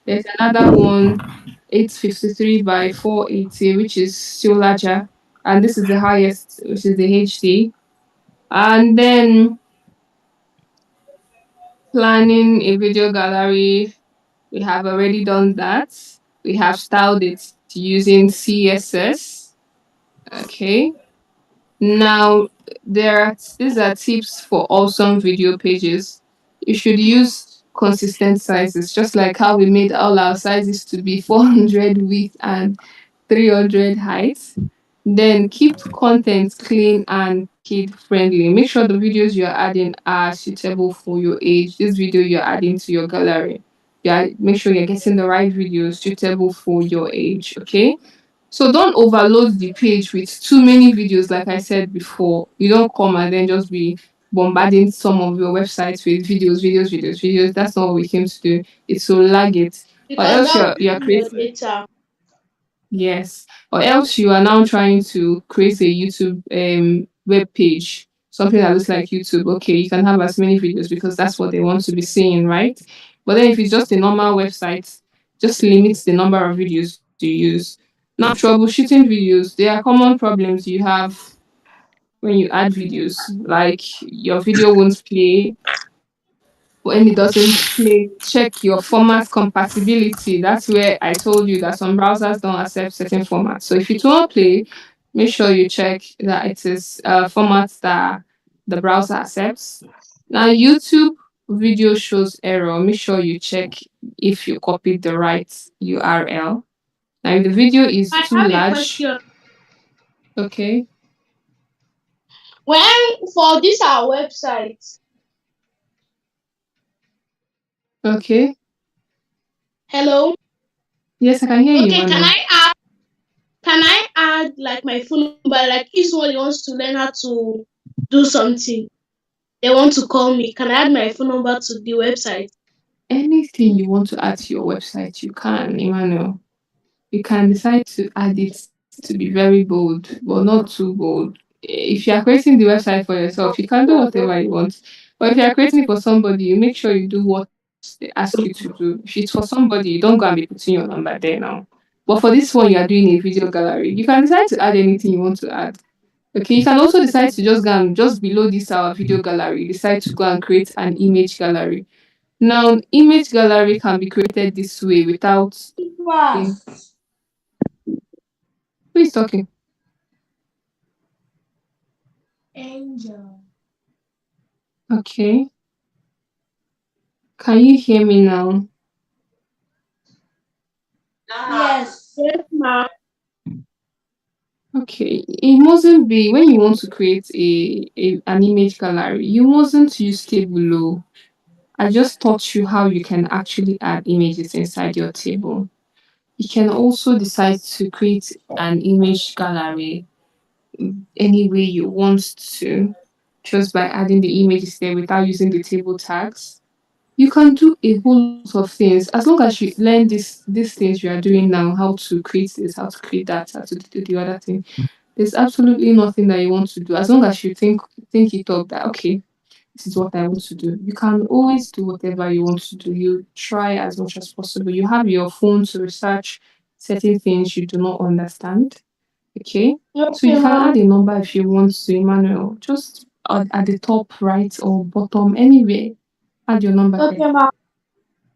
There's another one, 853 by 480, which is still larger. And this is the highest, which is the HD. And then planning a video gallery, we have already done that. We have styled it using CSS. Okay. Now, these are tips for awesome video pages. You should use consistent sizes, just like how we made all our sizes to be 400 width and 300 height. Then keep content clean and kid friendly. Make sure the videos you're adding are suitable for your age. This video you're adding to your gallery. Yeah, make sure you're getting the right videos suitable for your age. Okay. So don't overload the page with too many videos, like I said before. You don't come and then just be bombarding some of your websites with videos. That's not what we came to do. It's to lag it. Or Because else that will you're kill your creating, data. yes. Or else you are now trying to create a YouTube web page, something that looks like YouTube. Okay, you can have as many videos because that's what they want to be seeing, right? But then if it's just a normal website, just limit the number of videos you use. Now, troubleshooting videos, there are common problems you have when you add videos, like your video won't play. When it doesn't play, check your format compatibility. That's where I told you that some browsers don't accept certain formats. So if it won't play, make sure you check that it is a format that the browser accepts. Now, YouTube video shows error. Make sure you check if you copied the right URL. Now, if the video is I too have a large, question. okay, When for this our website, okay, hello. yes, I can hear you, Okay, Manu. can I add like my phone number? Like if somebody wants to learn how to do something, they want to call me. Can I add my phone number to the website? Anything you want to add to your website, you can, Emmanuel. You can decide to add it to be very bold, but not too bold. If you are creating the website for yourself, you can do whatever you want. But if you are creating it for somebody, you make sure you do what they ask you to do. If it's for somebody, you don't go and be putting your number there now. But for this one, you are doing a video gallery. You can decide to add anything you want to add. Okay, you can also decide to just go and just below this our video gallery, decide to go and create an image gallery. Now, image gallery can be created this way without Wow. the who is talking? Angel. Okay. Can you hear me now? Yes. Yes, ma'am. Okay. It mustn't be when you want to create an image gallery, you mustn't use Tableau. I just taught you how you can actually add images inside your table. You can also decide to create an image gallery any way you want to, just by adding the images there without using the table tags. You can do a whole lot of things as long as you learn these things you are doing now, how to create this, how to create that, how to do the other thing. There's absolutely nothing that you want to do as long as you think it up that okay, this is what I want to do. You can always do whatever you want to do. You try as much as possible. You have your phone to research certain things you do not understand. Okay. So Okay, you can ma'am. add a number if you want to, Emmanuel. Just at the top right or bottom, anywhere. Add your number there. Okay, ma'am.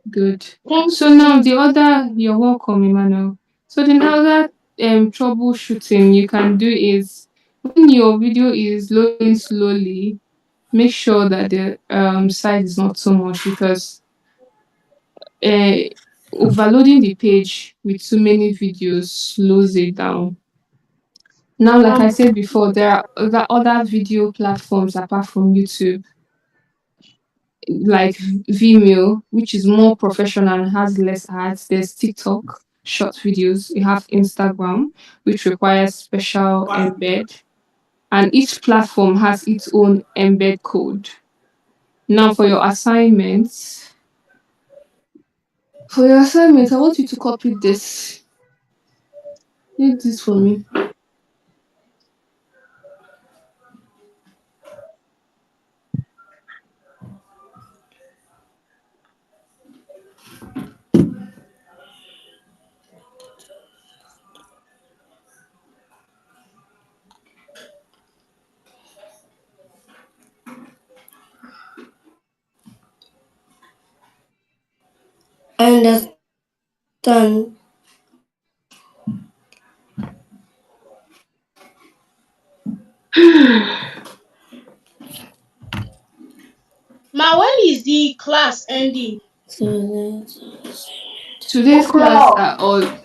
Good. Thank So now you. you're welcome, Emmanuel. So the other troubleshooting you can do is when your video is loading slowly, make sure that the size is not too much because uh, overloading the page with too many videos slows it down. Now, like I said before, there are other video platforms apart from YouTube, like Vimeo, which is more professional and has less ads. There's TikTok, short videos. You have Instagram, which requires special embed, and each platform has its own embed code. Now, for your assignments, I want you to copy this. Read this for me. I understand. Ma, when is the class ending? So Today's class are all. Now,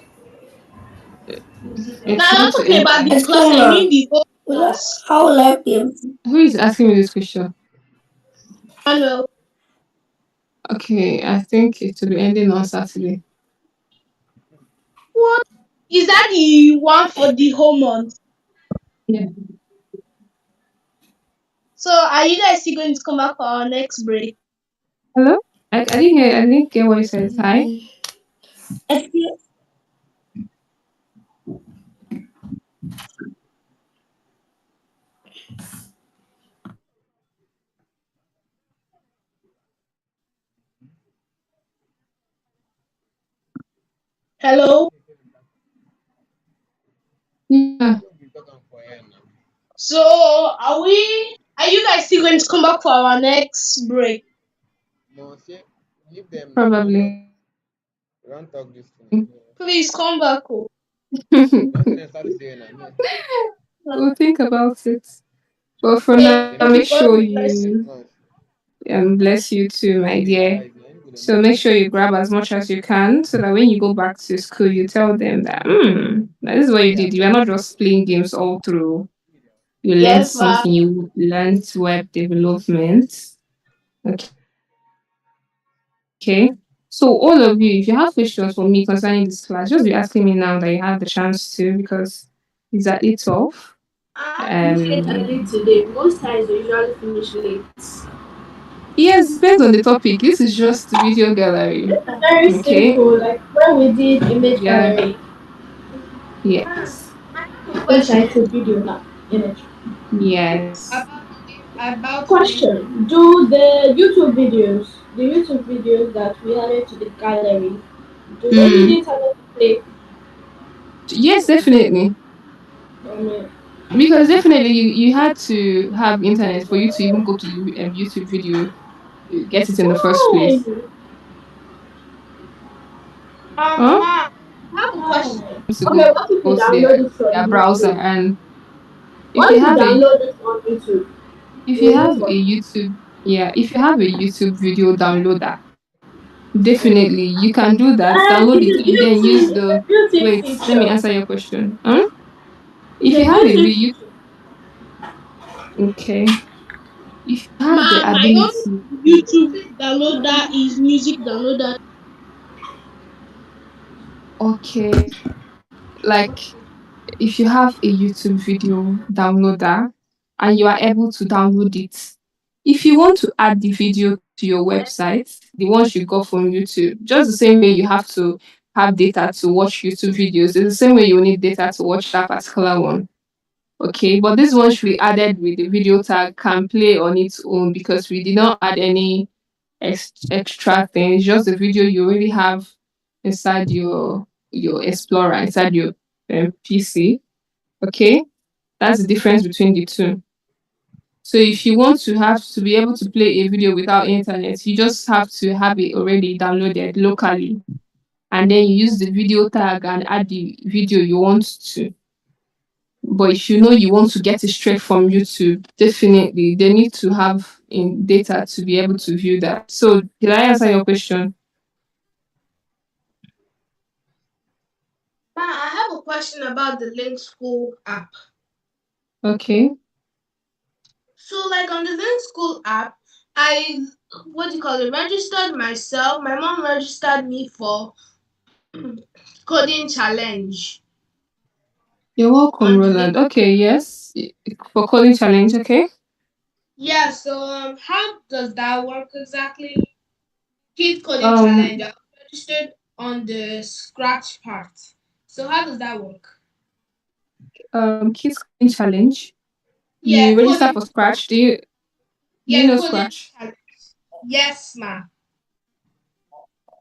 It's I'm going not to talking end. about the let's class, go I now. mean the whole class. How will I be able to? Who is asking me this question? Manuel. Okay, I think it will be ending on Saturday. What? Is that the one for the whole month? Yeah. So, are you guys still going to come back for our next break? Hello? I didn't get what you said. Hi. Excuse- Hello? Yeah. So, are you guys still going to come back for our next break? No, say, give them now. Probably. Don't talk this thing. Please come back. Oh. Don't start saying that. We'll think about it. But for Okay, now, make God sure bless you. you bless you too, my dear. So make sure you grab as much as you can so that when you go back to school, you tell them that, this is what you did. You are not just playing games all through. You learned Yes, ma. something, you learned web development. Okay. So all of you, if you have questions for me concerning this class, just be asking me now that you have the chance to because it's at 8:12. You said Um early today. Most times we usually finish late. yes, depends on the topic. This is just video gallery. Very Okay. simple. Like when we did image Yeah. gallery, Yes. which I could video now. Image. Yes. Question: do the YouTube videos that we added to the gallery, do they need Mm. internet to play? Yes, definitely. Um, Because definitely you had to have internet for you to even go to YouTube video, get it in the first place. Why? Huh? Ma, I have a question. Why? To Okay, go what if you to download it their from browser YouTube? and if What you if you have a download it on YouTube? if you Will have it a work? YouTube yeah, if you have a YouTube video downloader, definitely you can do that, And download it's it a and then use beauty, the wait, let me feature. answer your question. It's If a you have a beauty video feature. okay, if you have the Ma, my own ability YouTube downloader is music downloader. okay, like if you have a YouTube video downloader and you are able to download it, if you want to add the video to your website, the ones you got from YouTube, just the same way you have to have data to watch YouTube videos, it's the same way you need data to watch that particular one. Okay, but this one should be added with the video tag can play on its own because we did not add any extra things, just the video you already have inside your your Explorer inside your PC. Okay, that's the difference between the two. So if you want to have to be able to play a video without internet, you just have to have it already downloaded locally, and then you use the video tag and add the video you want to. But if you know you want to get it straight from YouTube, definitely they need to have in data to be able to view that. So did I answer your question? Ma, I have a question about the Link School app. Okay. So, like on the Link School app, I registered myself. My mom registered me for coding challenge. You're welcome, Roland. Okay, yes. For calling challenge, okay? Yeah, so how does that work exactly? Kid coding challenge. I registered on the scratch part. So how does that work? Kids coding challenge. Yeah, You register coding. for Scratch. Do you know Coding Scratch? challenge. Yes, ma.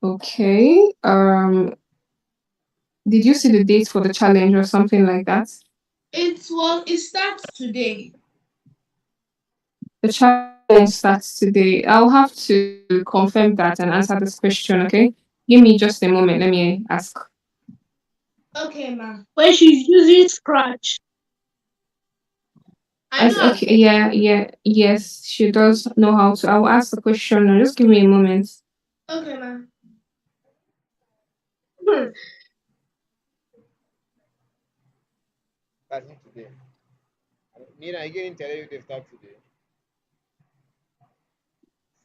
Okay. Did you see the date for the challenge or something like that? It starts today. The challenge starts today. I'll have to confirm that and answer this question, okay? Give me just a moment. Let me ask. Okay, ma. When she's using Scratch. I know. Okay, yes, she does know how to. I'll ask the question. Now. Just give me a moment. Okay, ma. Starting today. Nina, I didn't tell you they start today.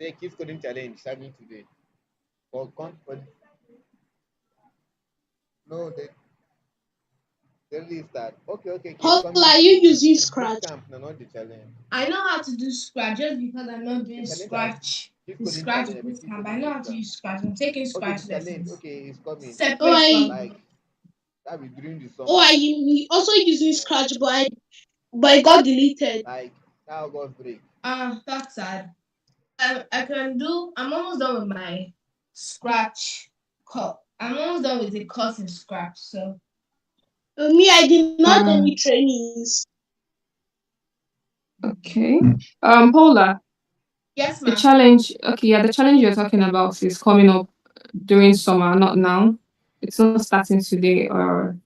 Say Kids Coding Challenge starting today. For no, they release that. Okay. Kids How coming. are you using Boot Scratch? camp, no, not the challenge. I know how to do Scratch just because I'm not doing The challenge Scratch. Kids The Coding Scratch Challenge, boot Kids camp. I Coding know boot how to camp. use Scratch. I'm taking Okay, Scratch the challenge. lessons. Okay, it's coming. Separate from Like that be during the summer. Oh, are you also using Scratch, but it got deleted. Like now August break. That's sad. I'm almost done with my Scratch course. I'm almost done with the course in Scratch. So me, I did not do any trainings. Okay. Paula, Yes, the ma'am. challenge. Okay, yeah, the challenge you're talking about is coming up during summer, not now. It's not starting today, or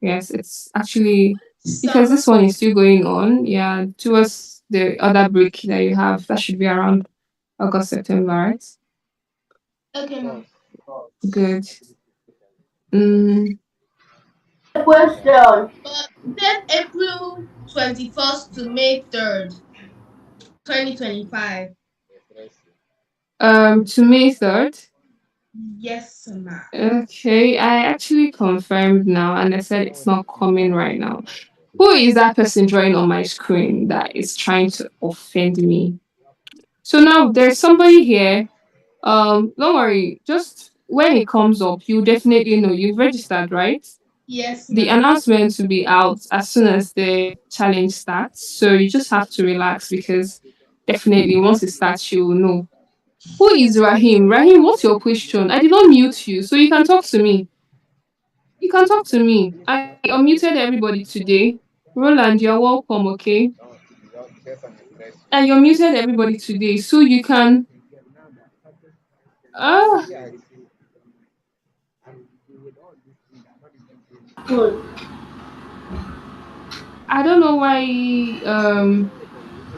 yes, it's actually because Summer. this one is still going on. Yeah, towards the other break that you have, that should be around August, September, right? Okay, ma'am. Good. Mm, Question. But then April 21st to May 3rd, 2025. to May 3rd. Yes, ma'am. Okay, I actually confirmed now, and I said it's not coming right now. Who is that person drawing on my screen that is trying to offend me? So now there's somebody here. Don't worry. Just when it comes up, you definitely know you've registered, right? Yes, The ma'am. announcement will be out as soon as the challenge starts. So you just have to relax because definitely once it starts, you will know. Who is Rahim? Rahim, what's your question? I did not mute you, so you can talk to me. You can talk to me. I unmuted everybody today. Roland, you're welcome, okay? I unmuted everybody today, so you can. Ah, I don't know why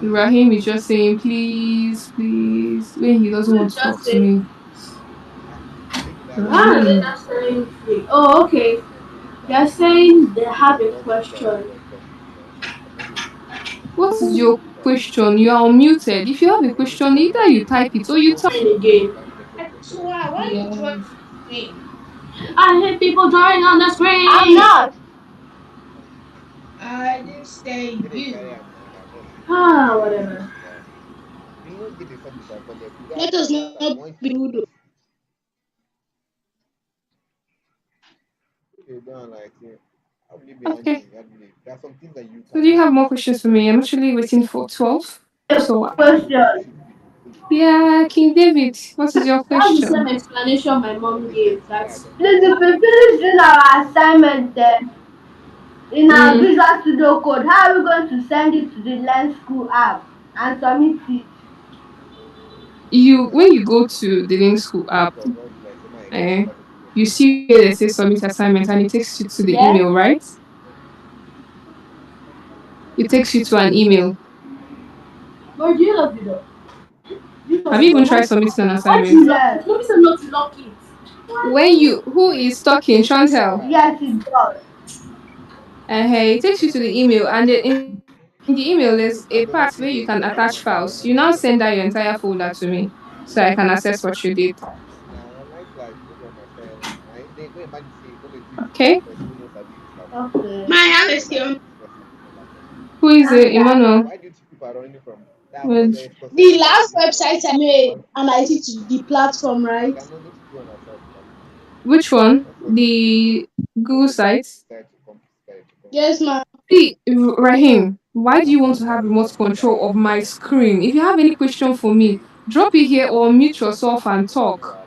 Rahim is just saying please, please when he doesn't want to talk to me. Why are they Rahim, not saying free? Oh, okay. They're saying they have a question. what is your question? You are unmuted. If you have a question, either you type it or you talk. And again, So why are you drawing Yeah. me? I hate people drawing on the screen. I'm not. I didn't say you. Ah, whatever. Let us not be rude. Okay. There are some things that you So do you cannot have more questions for me? I'm actually waiting for 12. So Question. Yeah, King David, what is your That's the same question? explanation my mom gave. That's Please, if we finish doing our assignment in our Mm. Visual Studio Code, how are we going to send it to the Learn School app and submit it? You when you go to the Link School app, eh, you see where they say submit assignment and it takes you to the Yes? email, right? It takes you to an email. but do you love it? You Have love you it. even tried submitting an What is assignment? lock Yes. it? Mommy said not to lock it. When you who is talking, Chantel? Yes, it does. Hey, it takes you to the email, and in the email there's a part where you can attach files. You now send out your entire folder to me, so I can access what you did. Now, online class, you don't understand. I they go and man say, go and teach Okay, person who knows how to use laptop. Okay. My have a Then I question. teach person who knows laptop. who is it, Answer. Emmanuel? Why do you think people are running from that? Well, Because The that last this website I made and I did to the platform, you right? can only go on outside the platform. which one? That's what The Google site. side to come side to come. Yes, ma'am. See, Rahim, why do you want to have remote control of my screen? If you have any question for me, drop it here or mute yourself and No talk. wahala.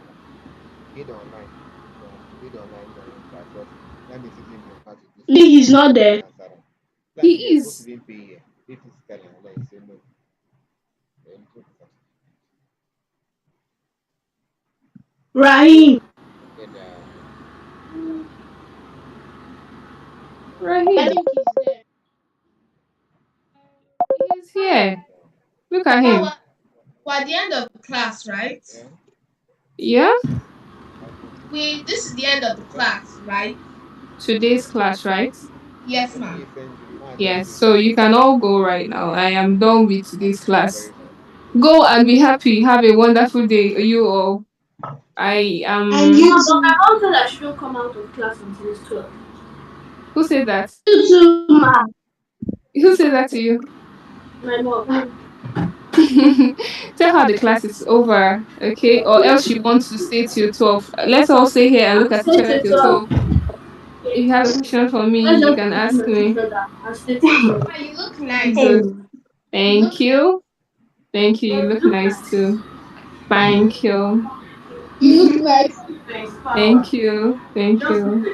Get online. Get online class. Just let me sit in your class with this Me, one. he's not there. Answer them. Like He you're supposed to is. be pay here. If it's telling online, say no. Then put it up. Rahim. Then I Rahim, think he's there. he's here. Look at Now, him. we're at the end of the class, right? yeah. Yeah? This is the end of the class, right? Today's class, right? Yes, Let ma'am. me send you. Now send Yes. you. So you can all go right now. I am done with I'll today's see you class. very soon. Go and be happy. Have a wonderful day. You all. I And am. you But my too. mom said I shouldn't come out of class until it's 12. Who said that? You too, ma'am. Who said that to you? My mom. Tell her the class is over, okay? Or else you want to stay till 12. Let's all stay here and look I'll at each stay other till till 12. 12. If you have a question for me, Let's you just can be looking ask at each me. other. I'll stay till 12. Ma, you look nice. Good. You Thank look nice. you. Thank you. You look nice too. Thank you. You look nice. Thank you. Thank you.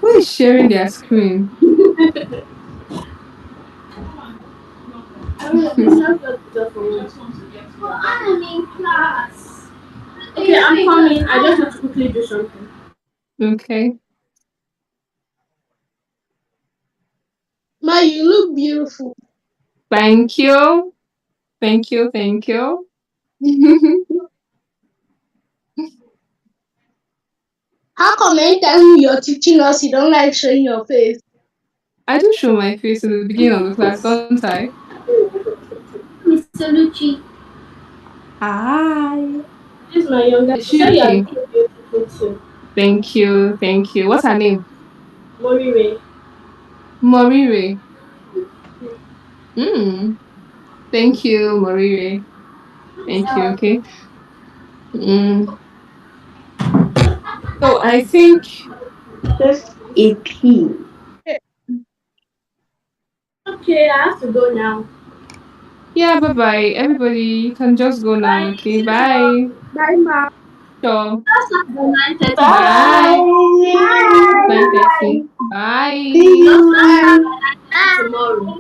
Who is sharing their screen? I mean, it's not just for me. But I'm in class. Okay, I'm coming. I just have to quickly do something. Okay. Ma, you look beautiful. Thank you. Thank you. Thank you. How come anytime you're teaching us, you don't like showing your face? I do show my face in the beginning of the class, don't I? Mr. Lucci. Hi. This is my younger. Is She she said you are okay? looking beautiful too. Thank you. Thank you. What's her name? Morire. Morire. Hmm. Thank you, Morire. Thank you. Okay. Mm. So I think, Just a pee. Okay, I have to go now. yeah, bye bye. Everybody, you can just go now. Bye. Okay. See you tomorrow. Bye. Bye, ma. Sure. That's not the 9:30. Bye. Bye. 9:30. Bye. Just Bye. tomorrow.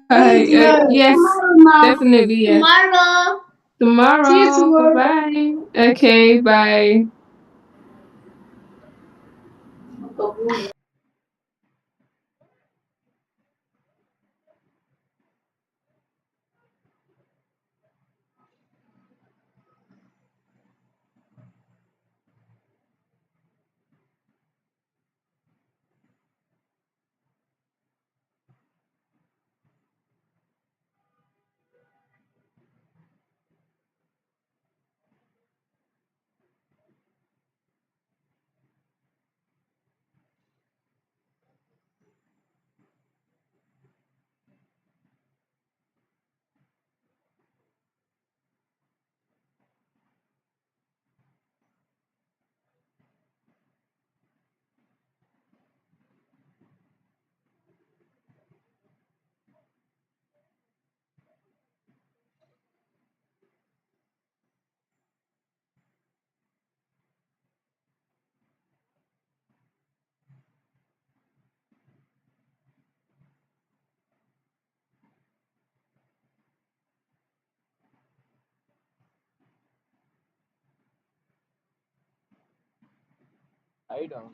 Bye. See you tomorrow. Yes. Tomorrow, ma. Definitely. Yes. Tomorrow. See you Tomorrow. tomorrow. Bye. Okay. Bye. Are you done?